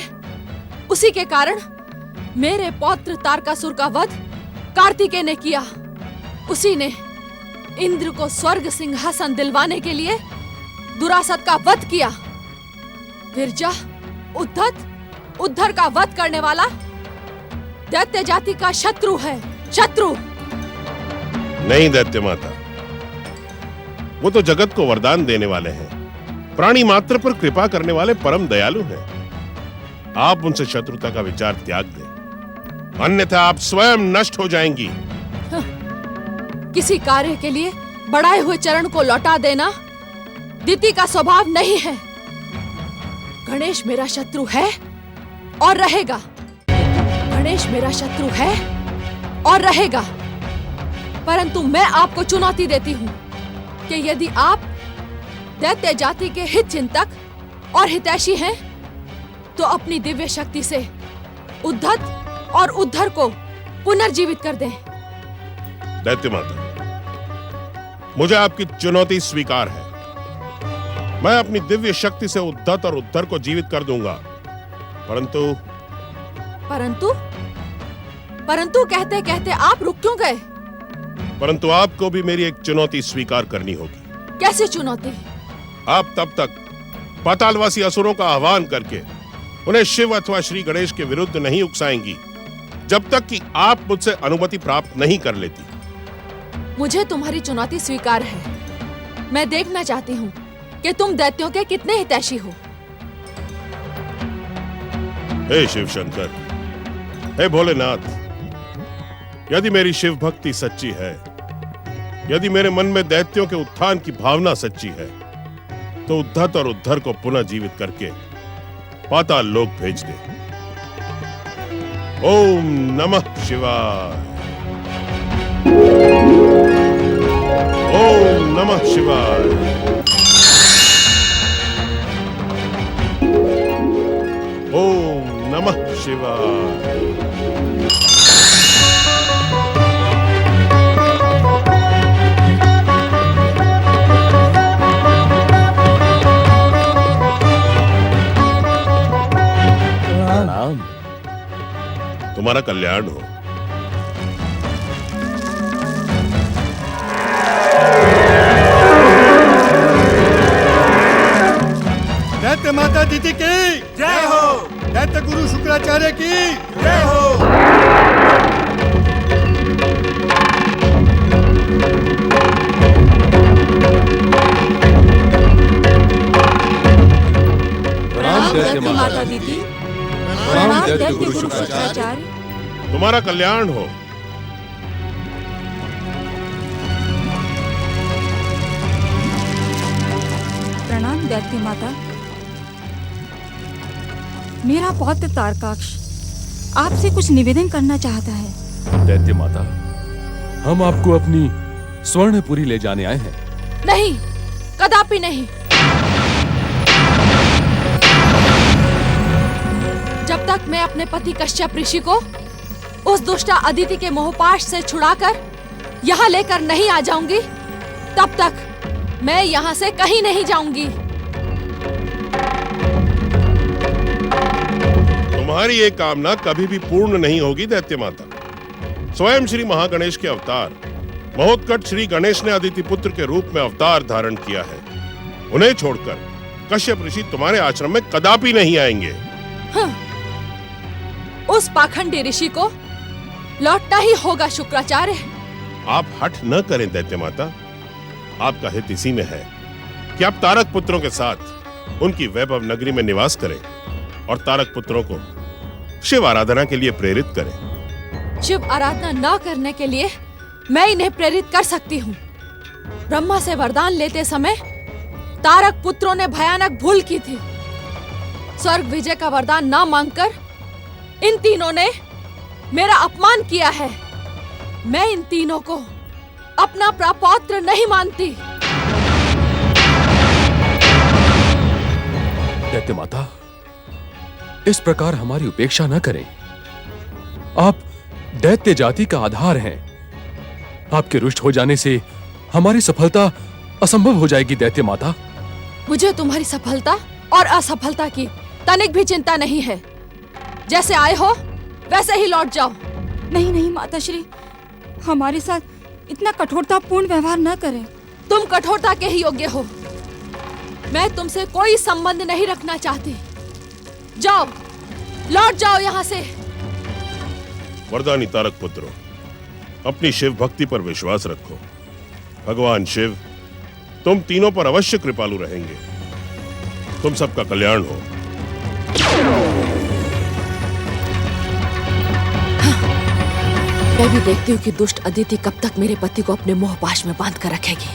उसी के कारण मेरे पौत्र तारकासुर का वध कार्तिकेय ने किया। उसी ने इंद्र को स्वर्ग सिंहासन दिलवाने के लिए दुरासत का वध किया। विरजा, उद्धत उद्धर का वध करने वाला दैत्य जाति का शत्रु है, शत्रु। नहीं दैत्य माता, वो तो जगत को वरदान देने वाले हैं, प्राणी मात्र पर कृपा करने वाले परम दयालु हैं। आप उनसे शत्रुता का विचार त्याग दें, अन्यथा आप स्वयं नष्ट हो जाएंगी। किसी कार्य के लिए बढ़ाए हुए चरण को लौटा देना दिति का स्वभाव नहीं है। गणेश मेरा शत्रु है और रहेगा। गणेश मेरा शत्रु है और रहेगा। परंतु मैं आपको चुनौती देती हूँ कि यदि आप दैत्य जाति के हित चिंतक और हितैषी हैं, तो अपनी दिव्य शक्ति से उद्धत और उद्धर को पुनर्जीवित कर दें। दैत्य माता, मुझे आपकी चुनौती स्वीकार है। मैं अपनी दिव्य शक्ति से उद्धत और उद्धर को जीवित कर दूंगा, परंतु परंतु कहते कहते आप रुक क्यों गए? परंतु आपको भी मेरी एक चुनौती स्वीकार करनी होगी। कैसी चुनौती? आप तब तक पातालवासी असुरों का आह्वान करके उन्हें शिव अथवा श्री गणेश के विरुद्ध नहीं उकसाएंगी, जब तक कि आप मुझसे अनुमति प्राप्त नहीं कर लेती। मुझे तुम्हारी चुनौती स्वीकार है। मैं देखना चाहती हूँ कि तुम दैत्यों के कितने हितैषी हो। हे शिव शंकर, हे भोलेनाथ, यदि मेरी शिव भक्ति सच्ची है, यदि मेरे मन में दैत्यों के उत्थान की भावना सच्ची है, तो उद्धत और उद्धर को पुनः जीवित करके पाताल लोक भेज दे। ओम नमः शिवाय। ओम नमः शिवाय। ओम नमः शिवाय। प्रणाम। तुम्हारा कल्याण हो। दैत्य माता दीदी की जय हो। दैत्य गुरु शुक्राचार्य की जय हो। प्रणाम दैत्य माता दीदी। प्रणाम दैत्य गुरु शुक्राचार्य। तुम्हारा कल्याण हो। प्रणाम दैत्य माता। मेरा पौत्र तारकाक्ष आपसे कुछ निवेदन करना चाहता है। दैत्य माता, हम आपको अपनी स्वर्णपुरी ले जाने आए हैं। नहीं, कदापि नहीं। जब तक मैं अपने पति कश्यप ऋषि को उस दुष्टा अदिति के मोहपाश से छुड़ाकर यहाँ लेकर नहीं आ जाऊंगी, तब तक मैं यहाँ से कहीं नहीं जाऊंगी। तुम्हारी ये कामना कभी भी पूर्ण नहीं होगी दैत्य माता। स्वयं श्री महागणेश के अवतार महोत्कट श्री गणेश ने अदिति पुत्र के रूप में अवतार धारण किया है। उन्हें छोड़कर कश्यप ऋषि तुम्हारे आश्रम में कदापि नहीं आएंगे। हाँ, उस पाखंडी ऋषि को लौटना ही होगा शुक्राचार्य। आप हठ न करें दैत्य माता। आपका हित इसी में है कि आप तारक पुत्रों के साथ उनकी वैभव नगरी में निवास करें और तारक पुत्रों को शिव आराधना के लिए प्रेरित करें। शिव आराधना न करने के लिए मैं इन्हें प्रेरित कर सकती हूँ। ब्रह्मा से वरदान लेते समय तारक पुत्रों ने भयानक भूल की थी। स्वर्ग विजय का वरदान न मांगकर इन तीनों ने मेरा अपमान किया है। मैं इन तीनों को अपना प्रपौत्र नहीं मानती। दैत्य माता, इस प्रकार हमारी उपेक्षा न करें। आप दैत्य जाति का आधार हैं। आपके रुष्ट हो जाने से हमारी सफलता असंभव हो जाएगी दैत्य माता। मुझे तुम्हारी सफलता और असफलता की तनिक भी चिंता नहीं है। जैसे आए हो वैसे ही लौट जाओ। नहीं नहीं माताश्री, हमारे साथ इतना कठोरतापूर्ण व्यवहार न करें। तुम कठोरता के ही योग्य हो। मैं तुमसे कोई संबंध नहीं रखना चाहती। जाओ, लौट जाओ यहाँ से। वरदानी तारक पुत्रों, अपनी शिव भक्ति पर विश्वास रखो। भगवान शिव तुम तीनों पर अवश्य कृपालु रहेंगे। तुम सबका कल्याण हो। मैं भी देखती हूँ कि दुष्ट अदिति कब तक मेरे पति को अपने मोहपाश में बांध कर रखेगी।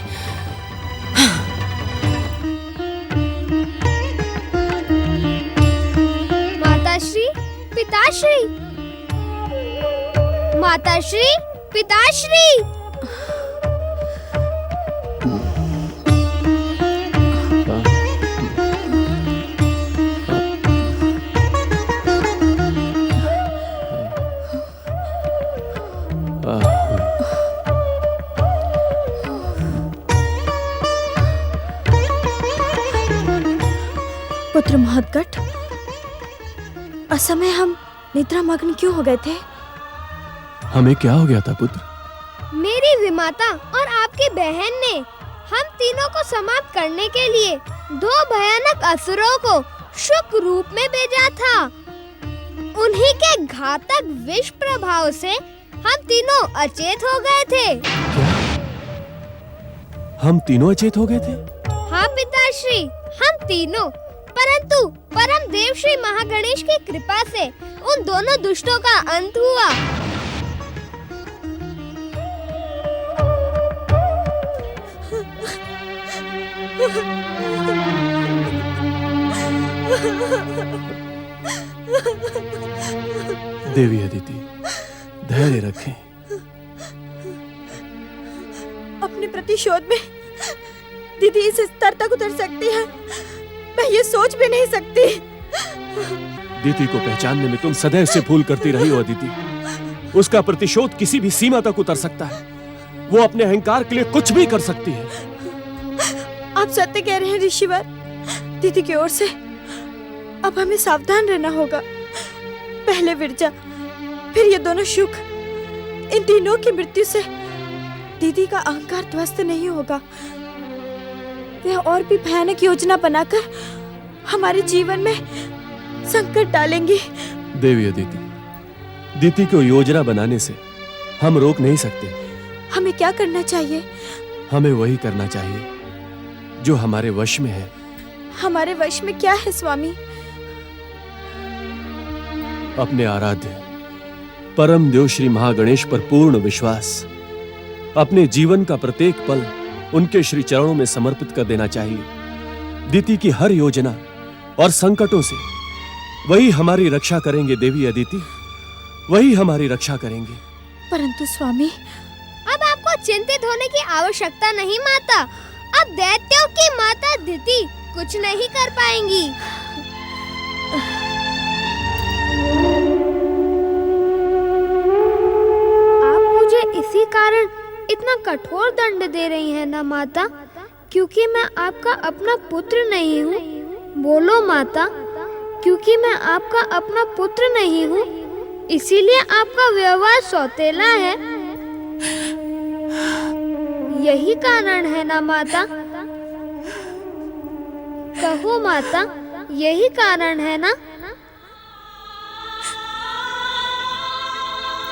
माताश्री, पिताश्री, माताश्री, पिताश्री। पुत्र महतगढ़, असमय हम निद्रा मग्न क्यों हो गए थे? हमें क्या हो गया था पुत्र? मेरी विमाता और आपकी बहन ने हम तीनों को समाप्त करने के लिए 2 भयानक असुरों को शुक रूप में भेजा था। उन्हीं के घातक विष प्रभाव से हम तीनों अचेत हो गए थे। हम तीनों अचेत हो गए थे? हाँ पिताश्री, हम तीनों। परंतु परम देव श्री महागणेश की कृपा से उन दोनों दुष्टों का अंत हुआ। देवी अदिति, धैर्य रखें। अपने प्रतिशोध में दीदी इस स्तर तक उतर सकती है, मैं ये सोच भी नहीं सकती। दीदी को पहचानने में तुम सदैव से भूल करती रही हो अदिति। उसका प्रतिशोध किसी भी सीमा तक उतर सकता है। वो अपने अहंकार के लिए कुछ भी कर सकती है। आप सत्य कह रहे हैं ऋषिवर। दीदी की ओर से अब हमें सावधान रहना होगा। पहले विरजा, फिर ये दोनों शुक, इन तीनों की मृत्यु से दीदी का अहंकार ध्वस्त नहीं होगा। वे और भी भयानक योजना बनाकर हमारे जीवन में संकट डालेंगी। देवी अदिति, दीदी को योजना बनाने से हम रोक नहीं सकते। हमें क्या करना चाहिए? हमें वही करना चाहिए जो हमारे वश में है। हमारे वश में क्या है स्वामी? अपने आराध्य परम देव श्री महागणेश पर पूर्ण विश्वास, अपने जीवन का प्रत्येक पल उनके श्री चरणों में समर्पित कर देना चाहिए। दीति की हर योजना और संकटों से वही हमारी रक्षा करेंगे। देवी अदिति, वही हमारी रक्षा करेंगे। परंतु स्वामी, अब आपको चिंतित होने की आवश्यकता नहीं माता। अब दैत्यों की माता दिति कुछ नहीं कर पाएंगी। आप मुझे इसी कारण इतना कठोर दंड दे रही हैं ना माता, क्योंकि मैं आपका अपना पुत्र नहीं हूँ। बोलो माता, क्योंकि मैं आपका अपना पुत्र नहीं हूँ, इसीलिए आपका व्यवहार सौतेला है। यही कारण है ना माता? कहो माता, यही कारण है ना?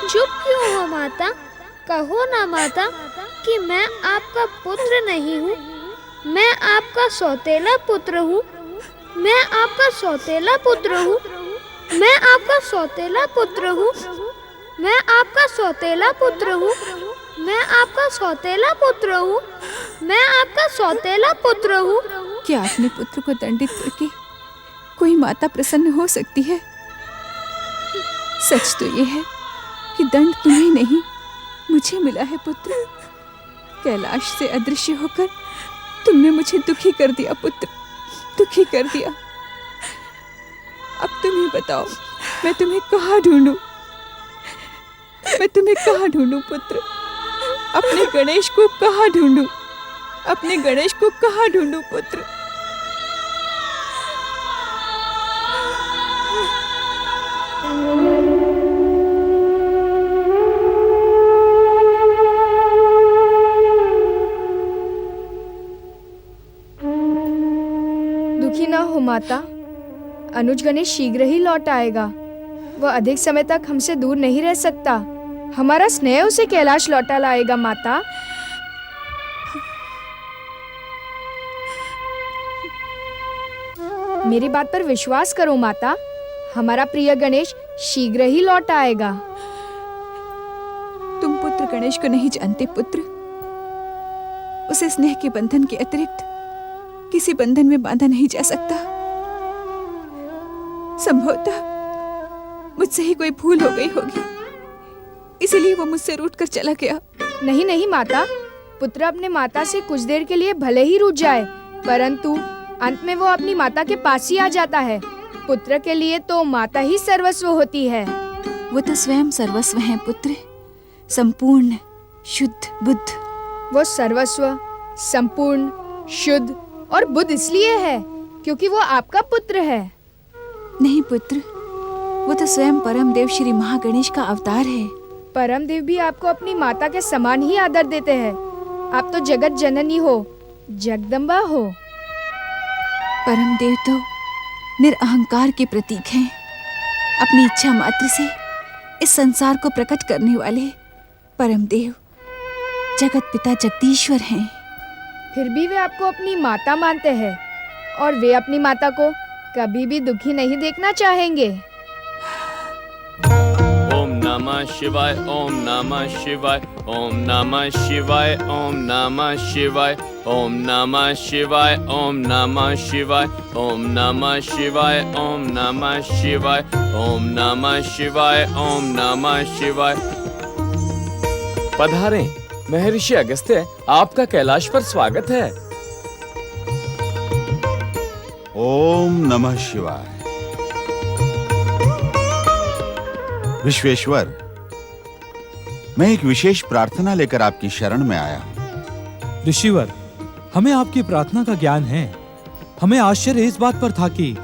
चुप क्यों हो माता? कहो ना माता कि मैं आपका पुत्र नहीं हूँ, मैं आपका सौतेला पुत्र हूँ। मैं आपका सौतेला पुत्र हूँ। मैं आपका सौतेला पुत्र हूँ। मैं आपका सौतेला पुत्र हूँ। मैं आपका सौतेला पुत्र हूँ। मैं आपका सौतेला पुत्र हूँ। क्या अपने पुत्र को दंडित करके कोई माता प्रसन्न हो सकती है? सच तो ये है कि दंड तुम्हें नहीं, मुझे मिला है पुत्र। कैलाश से अदृश्य होकर तुमने मुझे दुखी कर दिया पुत्र, दुखी कर दिया। अब तुम ही बताओ, मैं तुम्हें कहाँ ढूंढूं? मैं तुम्हें कहाँ ढूंढूं पुत्र? अपने गणेश को कहाँ ढूंढूं? अपने गणेश को कहाँ ढूंढूं पुत्र? दुखी ना हो माता, अनुज गणेश शीघ्र ही लौट आएगा। वो अधिक समय तक हमसे दूर नहीं रह सकता। हमारा स्नेह उसे कैलाश लौटा लाएगा माता। मेरी बात पर विश्वास करो माता, हमारा प्रिय गणेश शीघ्र ही लौट आएगा। तुम पुत्र गणेश को नहीं जानते पुत्र। उसे स्नेह के बंधन के अतिरिक्त किसी बंधन में बांधा नहीं जा सकता। संभवतः मुझसे ही कोई भूल हो गई होगी, इसीलिए वो मुझसे रूठकर चला गया। नहीं नहीं माता, पुत्र अपने माता से कुछ देर के लिए भले ही रूठ जाए, परंतु अंत में वो अपनी माता के पास ही आ जाता है। पुत्र के लिए तो माता ही सर्वस्व होती है। वो तो स्वयं सर्वस्व है पुत्र, संपूर्ण शुद्ध बुद्ध। वो सर्वस्व, संपूर्ण, शुद्ध और बुद्ध इसलिए है क्योंकि वो आपका पुत्र है। नहीं पुत्र, वो तो स्वयं परम देव श्री महागणेश का अवतार है। परम देव भी आपको अपनी माता के समान ही आदर देते हैं। आप तो जगत जननी हो, जगदम्बा हो। परम देव तो निरअहंकार के प्रतीक हैं। अपनी इच्छा मात्र से इस संसार को प्रकट करने वाले परम देव जगत पिता जगदीश्वर हैं। फिर भी वे आपको अपनी माता मानते हैं और वे अपनी माता को कभी भी दुखी नहीं देखना चाहेंगे। ओम नमः शिवाय, ओम नमः शिवाय, ओम नमः शिवाय, ओम नमः शिवाय, ओम नमः शिवाय, ओम नमः शिवाय, ओम नमः शिवाय, ओम नमः शिवाय, ओम नमः शिवाय, ओम नमः शिवाय। पधारें महर्षि अगस्त्य, आपका कैलाश पर स्वागत है। ओम नमः शिवाय। विश्वेश्वर, मैं एक विशेष प्रार्थना लेकर आपकी शरण में आया हूं। ऋषिवर, हमें आपकी प्रार्थना का ज्ञान है। हमें आश्चर्य इस बात पर था कि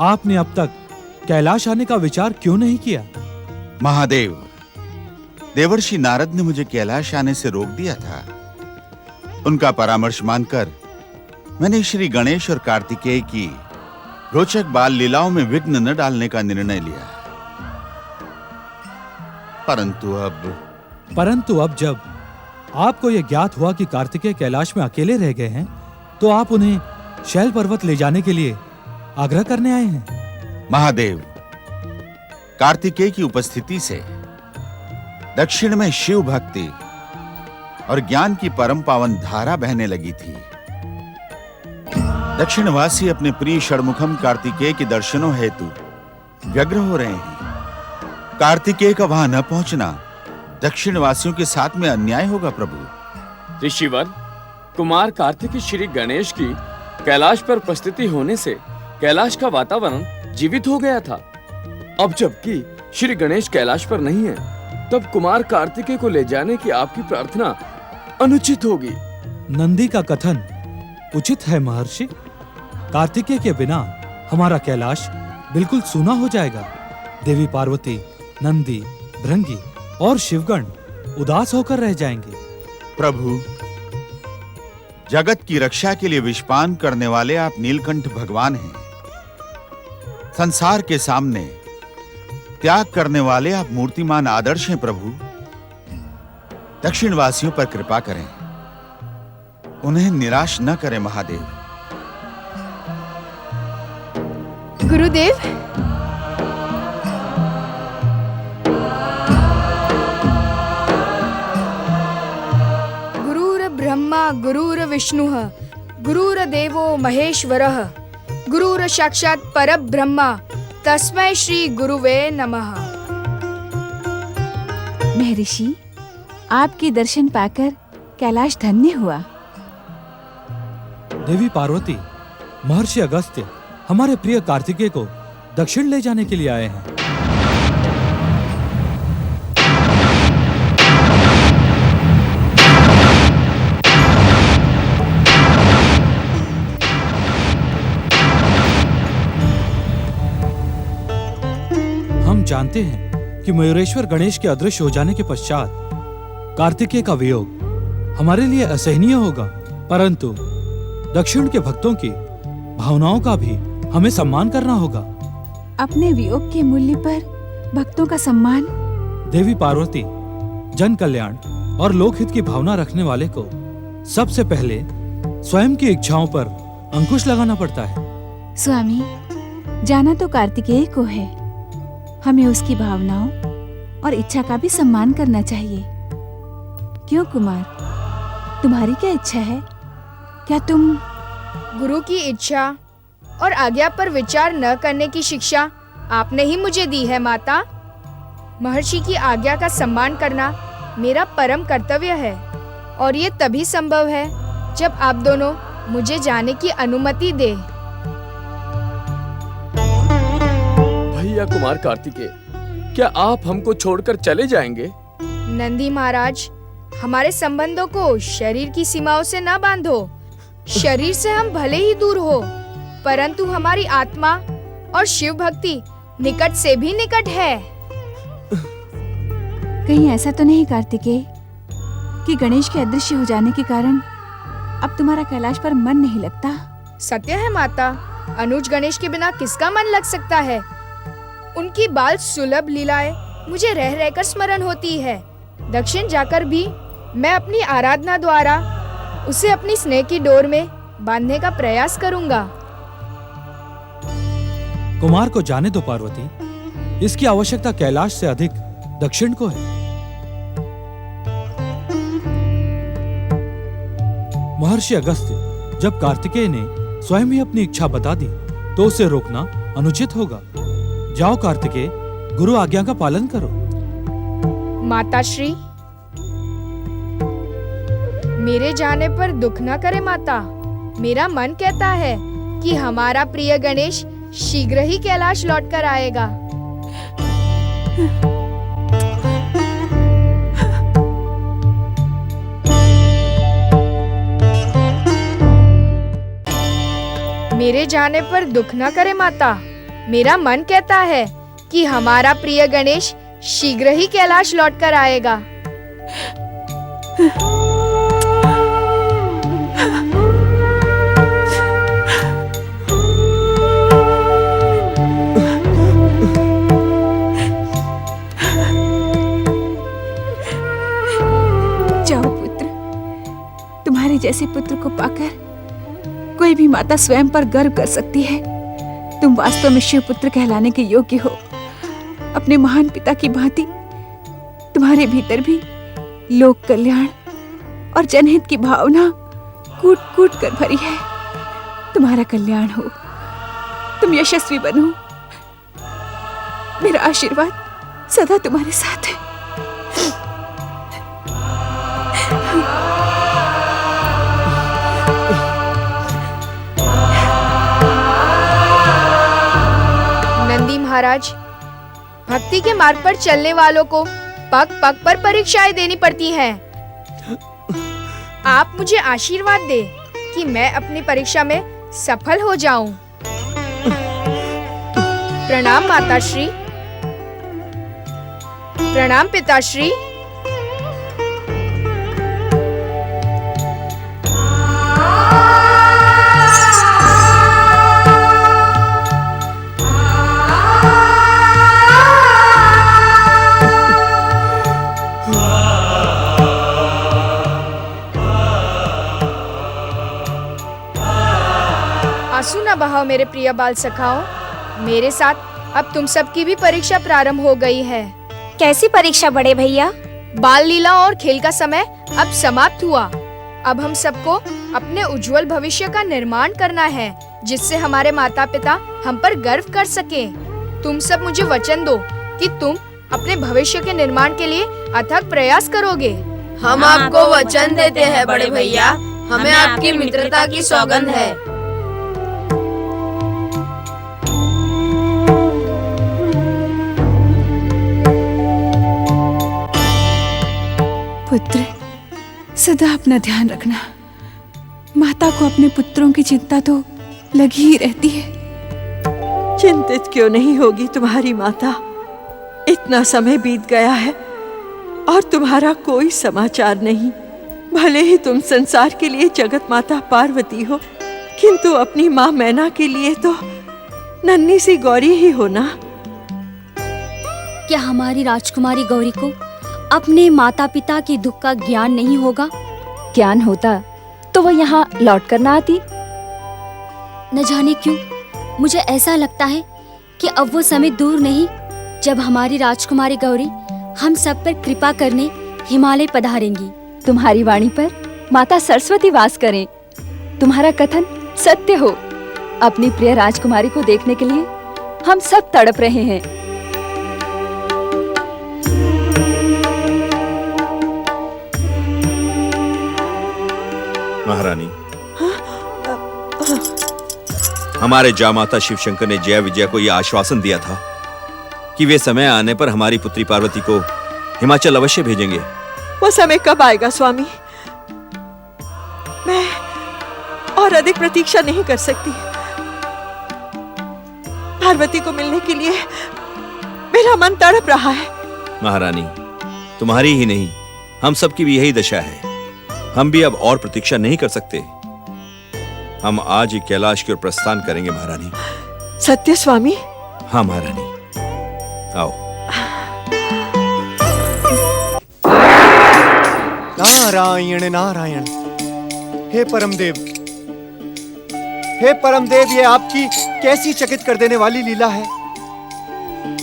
आपने अब तक कैलाश आने का विचार क्यों नहीं किया। महादेव, देवर्षि नारद ने मुझे कैलाश आने से रोक दिया था। उनका परामर्श मानकर मैंने श्री गणेश और कार्तिकेय की रोचक बाल लीलाओं में विघ्न न डालने का निर्णय लिया। परंतु अब जब आपको यह ज्ञात हुआ कि कार्तिकेय कैलाश में अकेले रह गए हैं, तो आप उन्हें शैल पर्वत ले जाने के लिए आग्रह करने आए हैं। महादेव, कार्तिकेय की उपस्थिति से दक्षिण में शिव भक्ति और ज्ञान की परम पावन धारा बहने लगी थी। दक्षिणवासी अपने प्रिय षणमुखम कार्तिकेय के दर्शनों हेतु व्यग्र हो रहे हैं। कार्तिकेय का वहां न पहुंचना दक्षिणवासियों के साथ में अन्याय होगा प्रभु। ऋषिवर, कुमार कार्तिक श्री गणेश की कैलाश पर उपस्थिति होने से कैलाश का वातावरण जीवित हो गया था। अब जबकि श्री गणेश कैलाश पर नहीं है, तब कुमार कार्तिकेय को ले जाने की आपकी प्रार्थना अनुचित होगी। नंदी का कथन उचित है महर्षि। कार्तिकेय के बिना हमारा कैलाश बिल्कुल सूना हो जाएगा। देवी पार्वती, नंदी, भृंगी और शिवगण उदास होकर रह जाएंगे। प्रभु, जगत की रक्षा के लिए विषपान करने वाले आप नीलकंठ भगवान हैं। संसार के सामने त्याग करने वाले आप मूर्तिमान आदर्श हैं प्रभु। दक्षिणवासियों पर कृपा करें, उन्हें निराश न करें महादेव। गुरुदेव, गुरुर ब्रह्मा गुरुर विष्णुः गुरुर्देवो महेश्वरः गुरुर साक्षात् परब्रह्मा तस्मै श्री गुरुवे नमः। महर्षि, आपके दर्शन पाकर कैलाश धन्य हुआ। देवी पार्वती, महर्षि अगस्त्य हमारे प्रिय कार्तिकेय को दक्षिण ले जाने के लिए आए हैं। हम जानते हैं कि मयूरेश्वर गणेश के अदृश्य हो जाने के पश्चात कार्तिकेय का वियोग हमारे लिए असहनीय होगा, परंतु दक्षिण के भक्तों की भावनाओं का भी हमें सम्मान करना होगा। अपने वियोग के मूल्य पर भक्तों का सम्मान। देवी पार्वती जन कल्याण और लोकहित की भावना रखने वाले को सबसे पहले स्वयं की इच्छाओं पर अंकुश लगाना पड़ता है। स्वामी, जाना तो कार्तिकेय को है, हमें उसकी भावनाओं और इच्छा का भी सम्मान करना चाहिए। क्यों कुमार, तुम्हारी क्या इच्छा है? क्या तुम? गुरु की इच्छा और आज्ञा पर विचार न करने की शिक्षा आपने ही मुझे दी है माता। महर्षि की आज्ञा का सम्मान करना मेरा परम कर्तव्य है और ये तभी संभव है जब आप दोनों मुझे जाने की अनुमति दे। भैया कुमार कार्तिकेय, क्या आप हमको छोड़कर चले जाएंगे? नंदी महाराज, हमारे संबंधों को शरीर की सीमाओं से न बांधो। शरीर से हम भले ही दूर हो, परंतु हमारी आत्मा और शिव भक्ति निकट से भी निकट है। कहीं ऐसा तो नहीं कार्तिकेय कि गणेश के अदृश्य हो जाने के कारण अब तुम्हारा कैलाश पर मन नहीं लगता? सत्य है माता, अनुज गणेश के बिना किसका मन लग सकता है। उनकी बाल सुलभ लीलाएं मुझे रह रहकर स्मरण होती है। दक्षिण जाकर भी मैं अपनी आराधना द्वारा उसे अपनी स्नेह की डोर में बांधने का प्रयास करूंगा। कुमार को जाने दो पार्वती, इसकी आवश्यकता कैलाश से अधिक दक्षिण को है। महर्षि अगस्त्य जब कार्तिकेय ने स्वयं ही अपनी इच्छा बता दी तो उसे रोकना अनुचित होगा। जाओ कार्तिकेय, गुरु आज्ञा का पालन करो। माताश्री, मेरे जाने पर दुख न करे माता। मेरा मन कहता है कि हमारा प्रिय गणेश शीघ्र ही कैलाश लौटकर आएगा। मेरे जाने पर दुख न करे माता। मेरा मन कहता है कि हमारा प्रिय गणेश शीघ्र ही कैलाश लौटकर आएगा। जाओ पुत्र, तुम्हारे जैसे पुत्र को पाकर कोई भी माता स्वयं पर गर्व कर सकती है। तुम वास्तव में शिव पुत्र कहलाने के योग्य हो। अपने महान पिता की भांति तुम्हारे भीतर भी लोक कल्याण और जनहित की भावना कूट कूट कर भरी है। तुम्हारा कल्याण हो, तुम यशस्वी बनो। मेरा आशीर्वाद सदा तुम्हारे साथ है। नंदी महाराज, भक्ति के मार्ग पर चलने वालों को पग पग पर परीक्षाएं देनी पड़ती हैं। आप मुझे आशीर्वाद दे कि मैं अपनी परीक्षा में सफल हो जाऊं। प्रणाम माताश्री। प्रणाम पिताश्री। आंसू न बहाओ मेरे प्रिय बाल सखाओ। मेरे साथ अब तुम सबकी भी परीक्षा प्रारंभ हो गई है। कैसी परीक्षा बड़े भैया? बाल लीला और खेल का समय अब समाप्त हुआ। अब हम सबको अपने उज्जवल भविष्य का निर्माण करना है, जिससे हमारे माता पिता हम पर गर्व कर सके। तुम सब मुझे वचन दो कि तुम अपने भविष्य के निर्माण के लिए अथक प्रयास करोगे। हम आपको वचन देते हैं बड़े भैया। हमें आपकी मित्रता की सौगंध है। पुत्र, सदा अपना ध्यान रखना। माता को अपने पुत्रों की चिंता तो लगी ही रहती है। चिंतित क्यों नहीं होगी तुम्हारी माता? इतना समय बीत गया है और तुम्हारा कोई समाचार नहीं। भले ही तुम संसार के लिए जगत माता पार्वती हो, किंतु अपनी माँ मैना के लिए तो नन्ही सी गौरी ही हो ना। क्या हमारी राजकुमारी गौरी को अपने माता पिता के दुख का ज्ञान नहीं होगा? ज्ञान होता तो वो यहाँ लौट कर ना आती। न जाने क्यों मुझे ऐसा लगता है कि अब वो समय दूर नहीं जब हमारी राजकुमारी गौरी हम सब पर कृपा करने हिमालय पधारेंगी। तुम्हारी वाणी पर माता सरस्वती वास करें। तुम्हारा कथन सत्य हो। अपनी प्रिय राजकुमारी को देखने के लिए हम सब तड़प रहे हैं। महारानी, हमारे जामाता शिवशंकर ने जय विजय को यह आश्वासन दिया था कि वे समय आने पर हमारी पुत्री पार्वती को हिमाचल अवश्य भेजेंगे। वो समय कब आएगा स्वामी? मैं और अधिक प्रतीक्षा नहीं कर सकती। पार्वती को मिलने के लिए मेरा मन तड़प रहा है। महारानी, तुम्हारी ही नहीं हम सबकी भी यही दशा है। हम भी अब और प्रतीक्षा नहीं कर सकते। हम आज ही कैलाश की ओर प्रस्थान करेंगे महारानी। सत्य स्वामी? हाँ महारानी, आओ। नारायण नारायण। हे परमदेव, हे परमदेव, ये आपकी कैसी चकित कर देने वाली लीला है।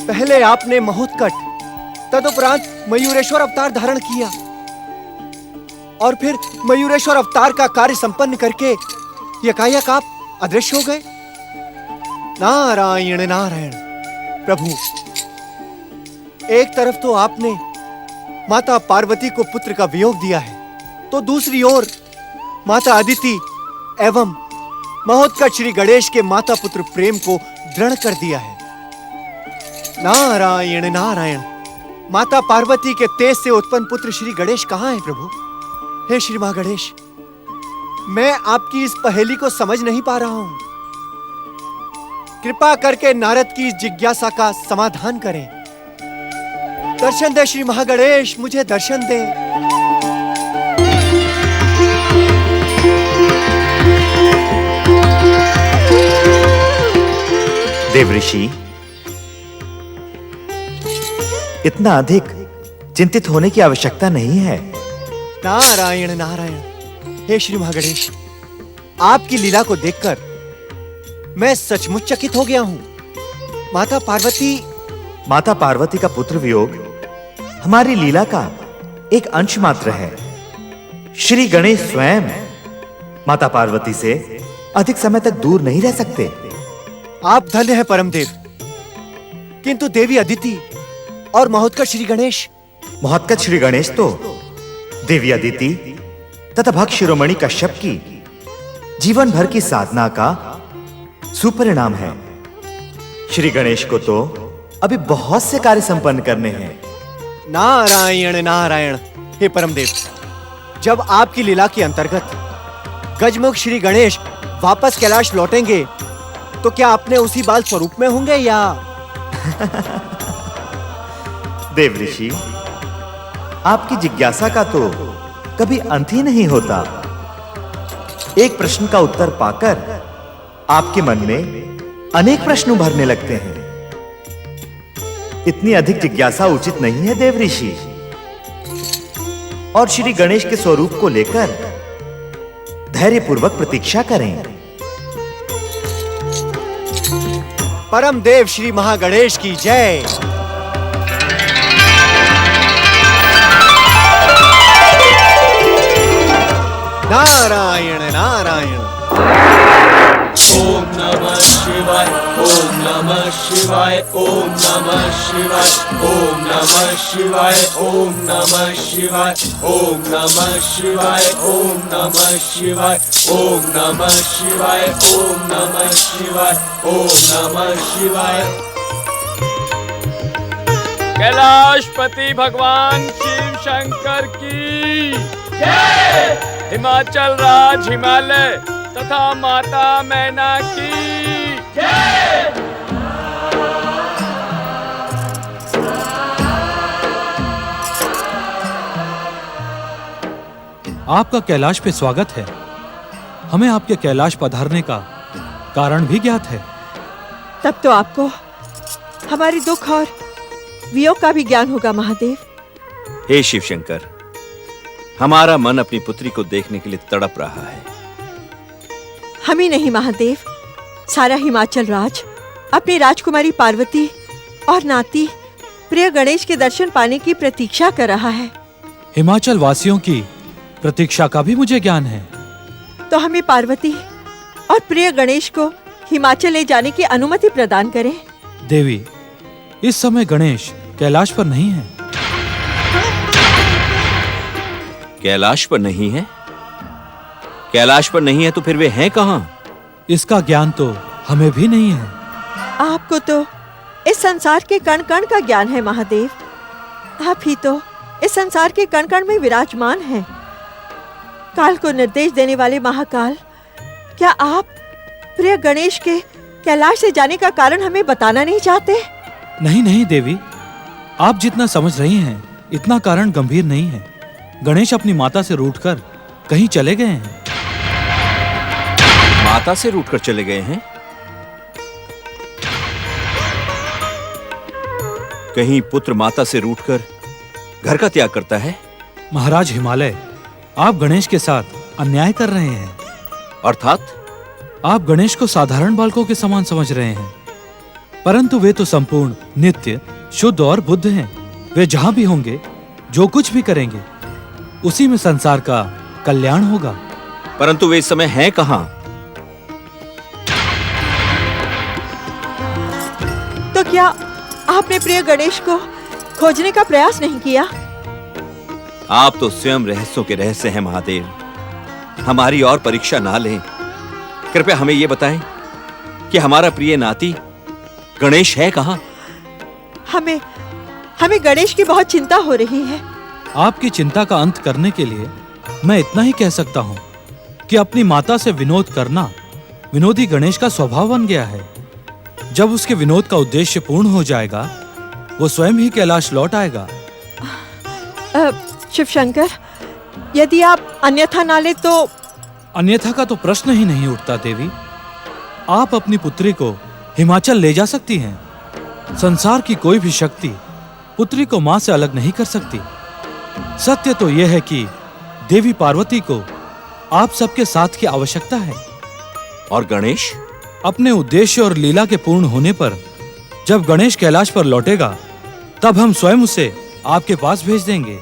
पहले आपने महोत्कट, तदुपरांत मयूरेश्वर अवतार धारण किया और फिर मयूरेश्वर अवतार का कार्य संपन्न करके यकायक आप अदृश्य हो गए। नारायण नारायण। प्रभु, एक तरफ तो आपने माता पार्वती को पुत्र का वियोग दिया है, तो दूसरी ओर माता अदिति एवं महोत्कट श्री गणेश के माता पुत्र प्रेम को दृढ़ कर दिया है। नारायण नारायण। माता पार्वती के तेज से उत्पन्न पुत्र श्री गणेश कहाँ हैं प्रभु? हे श्री महागणेश, मैं आपकी इस पहेली को समझ नहीं पा रहा हूं। कृपा करके नारद की इस जिज्ञासा का समाधान करें। दर्शन दे श्री महागणेश, मुझे दर्शन दे। देवऋषि, इतना अधिक चिंतित होने की आवश्यकता नहीं है। नारायण नारायण। हे श्री महागणेश, आपकी लीला को देखकर मैं सचमुच चकित हो गया हूं। माता पार्वती का पुत्र वियोग हमारी लीला का एक अंश मात्र है। श्री गणेश स्वयं माता पार्वती से अधिक समय तक दूर नहीं रह सकते। आप धन्य हैं परमदेव, किंतु देवी अदिति और महोत्कट श्री गणेश तो देवी अदिति तथा भक्त शिरोमणि कश्यप की जीवन भर की साधना का सुपरिणाम है। श्री गणेश को तो अभी बहुत से कार्य संपन्न करने हैं। नारायण नारायण। हे परमदेव, जब आपकी लीला के अंतर्गत गजमुख श्री गणेश वापस कैलाश लौटेंगे तो क्या अपने उसी बाल स्वरूप में होंगे या? देवऋषि, आपकी जिज्ञासा का तो कभी अंत ही नहीं होता। एक प्रश्न का उत्तर पाकर आपके मन में अनेक प्रश्न उभरने लगते हैं। इतनी अधिक जिज्ञासा उचित नहीं है देवऋषि। और श्री गणेश के स्वरूप को लेकर धैर्यपूर्वक प्रतीक्षा करें। परम देव श्री महागणेश की जय। नारायण नारायण। ओम नमः शिवाय, ओम नमः शिवाय, ओम नमः शिवाय, ओम नमः शिवाय, ओम नमः शिवाय, ओम नमः शिवाय, ओम नमः शिवाय, ओम नमः शिवाय, ओम नमः शिवाय, ओम नमः शिवाय। कैलाशपति भगवान शिव शंकर की जय। हिमाचल राज हिमालय तथा माता मैना की जय। आपका कैलाश पे स्वागत है। हमें आपके कैलाश पधारने का कारण भी ज्ञात है। तब तो आपको हमारी दुख और वियोग का भी ज्ञान होगा महादेव। हे शिव शंकर, हमारा मन अपनी पुत्री को देखने के लिए तड़प रहा है। हम ही नहीं महादेव, सारा हिमाचल राज अपनी राजकुमारी पार्वती और नाती प्रिय गणेश के दर्शन पाने की प्रतीक्षा कर रहा है। हिमाचल वासियों की प्रतीक्षा का भी मुझे ज्ञान है। तो हमें पार्वती और प्रिय गणेश को हिमाचल ले जाने की अनुमति प्रदान करें। देवी, इस समय गणेश कैलाश पर नहीं है। कैलाश पर नहीं है? कैलाश पर नहीं है तो फिर वे हैं कहाँ? इसका ज्ञान तो हमें भी नहीं है। आपको तो इस संसार के कण कण का ज्ञान है महादेव। आप ही तो इस संसार के कण कण में विराजमान हैं। काल को निर्देश देने वाले महाकाल, क्या आप प्रिय गणेश के कैलाश से जाने का कारण हमें बताना नहीं चाहते? नहीं नहीं देवी, आप जितना समझ रही हैं इतना कारण गंभीर नहीं है। गणेश अपनी माता से रूठकर कहीं चले गए हैं। माता से रूठकर चले गए हैं? कहीं पुत्र माता से रूठकर घर का त्याग करता है? महाराज हिमालय, आप गणेश के साथ अन्याय कर रहे हैं। अर्थात? आप गणेश को साधारण बालकों के समान समझ रहे हैं, परंतु वे तो संपूर्ण नित्य शुद्ध और बुद्ध हैं। वे जहां भी होंगे, जो कुछ भी करेंगे, उसी में संसार का कल्याण होगा। परंतु वे इस समय हैं कहां? तो क्या आपने प्रिय गणेश को खोजने का प्रयास नहीं किया? आप तो स्वयं रहस्यों के रहस्य हैं महादेव। हमारी और परीक्षा ना लें। कृपया हमें ये बताएं कि हमारा प्रिय नाती गणेश है कहां? हमें गणेश की बहुत चिंता हो रही है। आपकी चिंता का अंत करने के लिए मैं इतना ही कह सकता हूँ कि अपनी माता से विनोद करना विनोदी गणेश का स्वभाव बन गया है। जब उसके विनोद का उद्देश्य पूर्ण हो जाएगा, वो स्वयं ही कैलाश लौट आएगा। शिव शंकर, यदि आप अन्यथा ना ले तो? अन्यथा का तो प्रश्न ही नहीं उठता देवी। आप अपनी पुत्री को हिमाचल ले जा सकती हैं। संसार की कोई भी शक्ति पुत्री को मां से अलग नहीं कर सकती। सत्य तो यह है कि देवी पार्वती को आप सबके साथ की आवश्यकता है। और गणेश? अपने उद्देश्य और लीला के पूर्ण होने पर जब गणेश कैलाश पर लौटेगा, तब हम स्वयं उसे आपके पास भेज देंगे।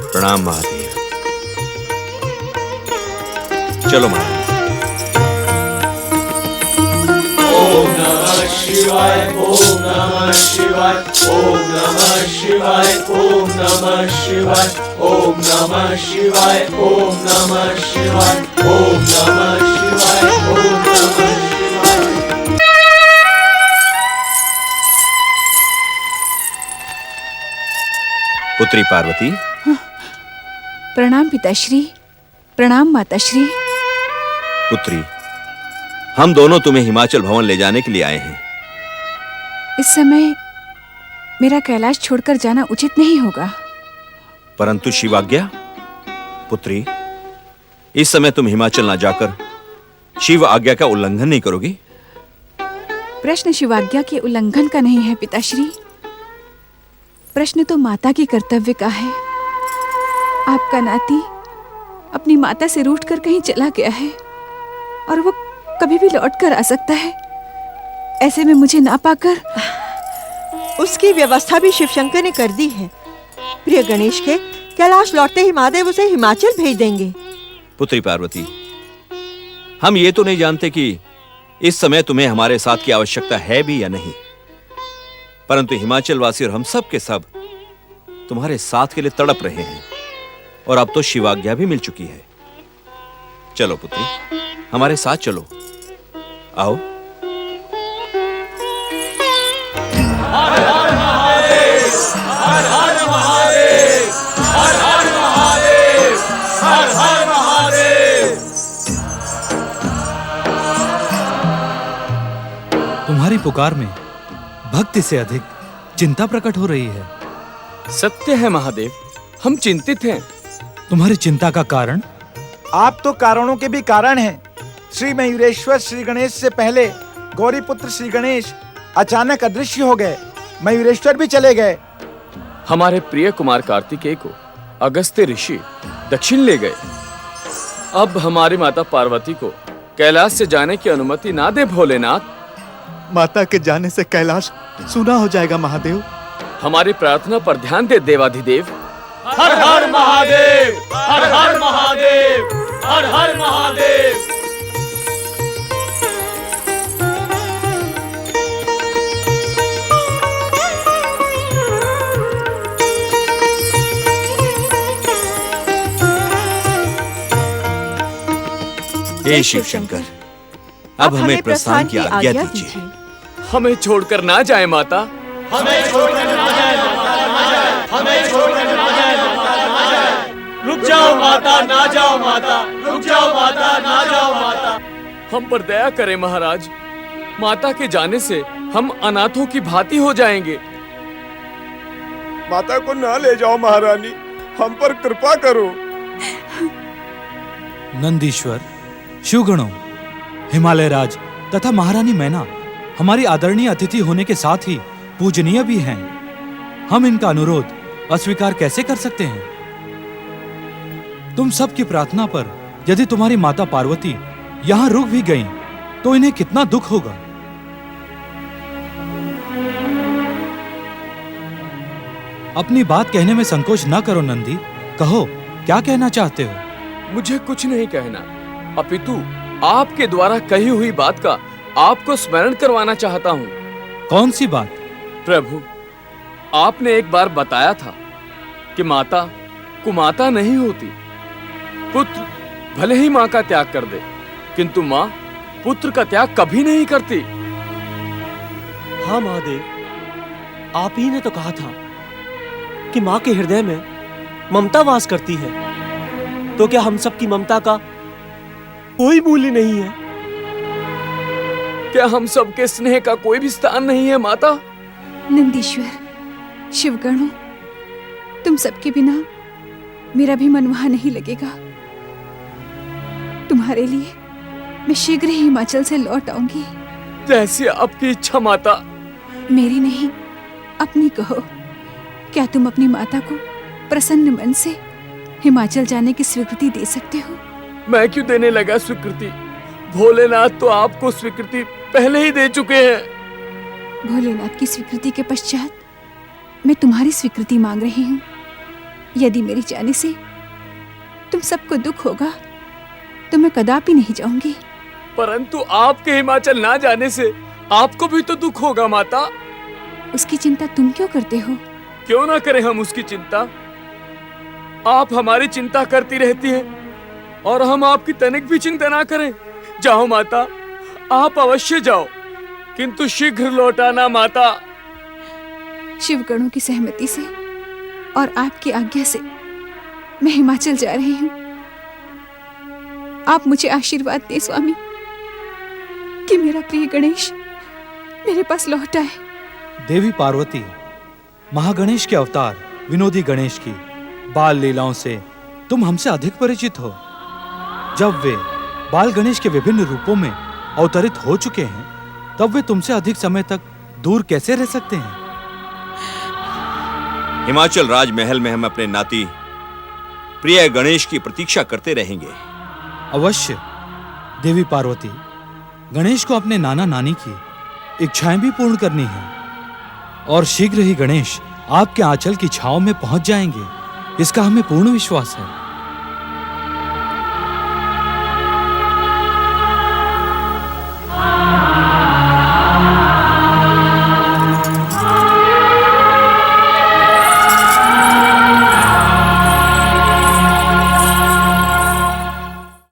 प्रणाम महादेव। चलो महादेव। ओम नमः शिवाय, ओम नमः शिवाय, ओम नमः शिवाय, ओम नमः शिवाय, ओम नमः शिवाय, ओम नमः शिवाय, ओम नमः शिवाय, ओम नमः शिवाय। पुत्री पार्वती। प्रणाम पिताश्री, प्रणाम माताश्री। पुत्री, हम दोनों तुम्हें हिमाचल भवन ले जाने के लिए आए हैं। इस समय मेरा कैलाश छोड़कर जाना उचित नहीं होगा। परंतु शिवाज्ञा? पुत्री, इस समय तुम हिमाचल ना जाकर शिव आज्ञा का उल्लंघन नहीं करोगी? प्रश्न शिवाज्ञा के उल्लंघन का नहीं है पिताश्री। प्रश्न तो माता की कर्तव्य का है। आपका नाती अपनी माता से रूठकर कहीं चला गया है और वो कभी भी लौट कर आ सकता है। ऐसे में मुझे ना पाकर उसकी व्यवस्था भी शिवशंकर ने कर दी है। प्रिय गणेश के कैलाश लौटते ही महादेव उसे हिमाचल भेज देंगे। पुत्री पार्वती, हम ये तो नहीं जानते कि इस समय तुम्हें हमारे साथ की आवश्यकता है भी या नहीं, परंतु हिमाचल वासी और हम सब के सब तुम्हारे साथ के लिए तड़प रहे हैं और अब तो शिवाज्ञा भी मिल चुकी है। चलो पुत्री, हमारे साथ चलो। आओ। हर हर महादेव, हर हर महादेव, हर हर महादेव, हर हर महादेव। तुम्हारी पुकार में भक्ति से अधिक चिंता प्रकट हो रही है। सत्य है महादेव, हम चिंतित हैं। तुम्हारी चिंता का कारण? आप तो कारणों के भी कारण हैं। श्री मयूरेश्वर श्री गणेश से पहले गौरी पुत्र श्री गणेश अचानक अदृश्य हो गए। मयूरेश्वर भी चले गए। हमारे प्रिय कुमार कार्तिकेय को अगस्त्य ऋषि दक्षिण ले गए। अब हमारी माता पार्वती को कैलाश से जाने की अनुमति ना दे भोलेनाथ। माता के जाने से कैलाश सूना हो जाएगा महादेव। हमारी प्रार्थना पर ध्यान दे देवाधिदेव। हर हर महादेव, हर हर महादेव, हर हर महादेव। हे शिव शंकर, अब हमें प्रस्थान की आज्ञा दीजिए। हमें छोड़कर ना जाए माता। हमें छोड़कर ना जाए माता, ना जाए। हमें छोड़कर ना जाए माता, ना जाए। रुक जाओ माता, ना जाओ माता। रुक जाओ माता, ना जाओ माता। हम पर दया करें महाराज। माता के जाने से हम अनाथों की भांति हो जाएंगे। माता को ना ले जाओ महारानी, हम पर कृपा करो। नंदीश्वर, शिवगणों, हिमालय राज तथा महारानी मैना हमारी आदरणीय अतिथि होने के साथ ही पूजनीय भी हैं। हम इनका अनुरोध अस्वीकार कैसे कर सकते हैं? तुम सब की प्रार्थना पर यदि तुम्हारी माता पार्वती यहाँ रुक भी गईं, तो इन्हें कितना दुख होगा। अपनी बात कहने में संकोच न करो नंदी, कहो क्या कहना चाहते हो? मुझे कुछ नहीं कहना, अपितु आपके द्वारा कही हुई बात का आपको स्मरण करवाना चाहता हूँ। कौन सी बात? प्रभु, आपने एक बार बताया था कि माता कुमाता नहीं होती। पुत्र भले ही माँ का त्याग कर दे, किंतु माँ पुत्र का त्याग कभी नहीं करती। हाँ महादेव, आप ही ने तो कहा था कि माँ के हृदय में ममता वास करती है, तो क्या हम सबकी ममता का कोई मूल्य नहीं है? क्या हम सबके स्नेह का कोई भी स्थान नहीं है माता? नंदीश्वर, शिवगणों, तुम सबके बिना मेरा भी मन वहां नहीं लगेगा। तुम्हारे लिए मैं शीघ्र ही हिमाचल से लौट आऊंगी। जैसी आपकी इच्छा माता। मेरी नहीं, अपनी कहो। क्या तुम अपनी माता को प्रसन्न मन से हिमाचल जाने की स्वीकृति दे सकते हो? मैं क्यों देने लगा स्वीकृति? भोलेनाथ तो आपको स्वीकृति पहले ही दे चुके हैं। भोलेनाथ की स्वीकृति के पश्चात मैं तुम्हारी स्वीकृति मांग रही हूँ। यदि मेरे जाने से तुम सबको दुख होगा तो मैं कदापि नहीं जाऊंगी। परंतु आपके हिमाचल ना जाने से आपको भी तो दुख होगा माता। उसकी चिंता तुम क्यों करते हो? क्यों ना करें हम उसकी चिंता? आप हमारी चिंता करती रहती हैं और हम आपकी तनिक भी चिंता ना करें। जाओ माता, आप अवश्य जाओ, किंतु शीघ्र लौट आना माता। शिवगणों की सहमति से और आपकी आज्ञा से मैं हिमाचल जा रही हूँ। आप मुझे आशीर्वाद दें स्वामी कि मेरा प्रिय गणेश मेरे पास लौट आए। देवी पार्वती, महागणेश के अवतार विनोदी गणेश की बाल लीलाओं से तुम हमसे अधिक परिचित हो। जब वे बाल गणेश के विभिन्न रूपों में अवतरित हो चुके हैं, तब वे तुमसे अधिक समय तक दूर कैसे रह सकते हैं? हिमाचल राजमहल में हम अपने नाती प्रिय गणेश की प्रतीक्षा करते रहेंगे। अवश्य देवी पार्वती, गणेश को अपने नाना नानी की इच्छाएं भी पूर्ण करनी है और शीघ्र ही गणेश आपके आंचल की छांव में पहुंच जाएंगे, इसका हमें पूर्ण विश्वास है।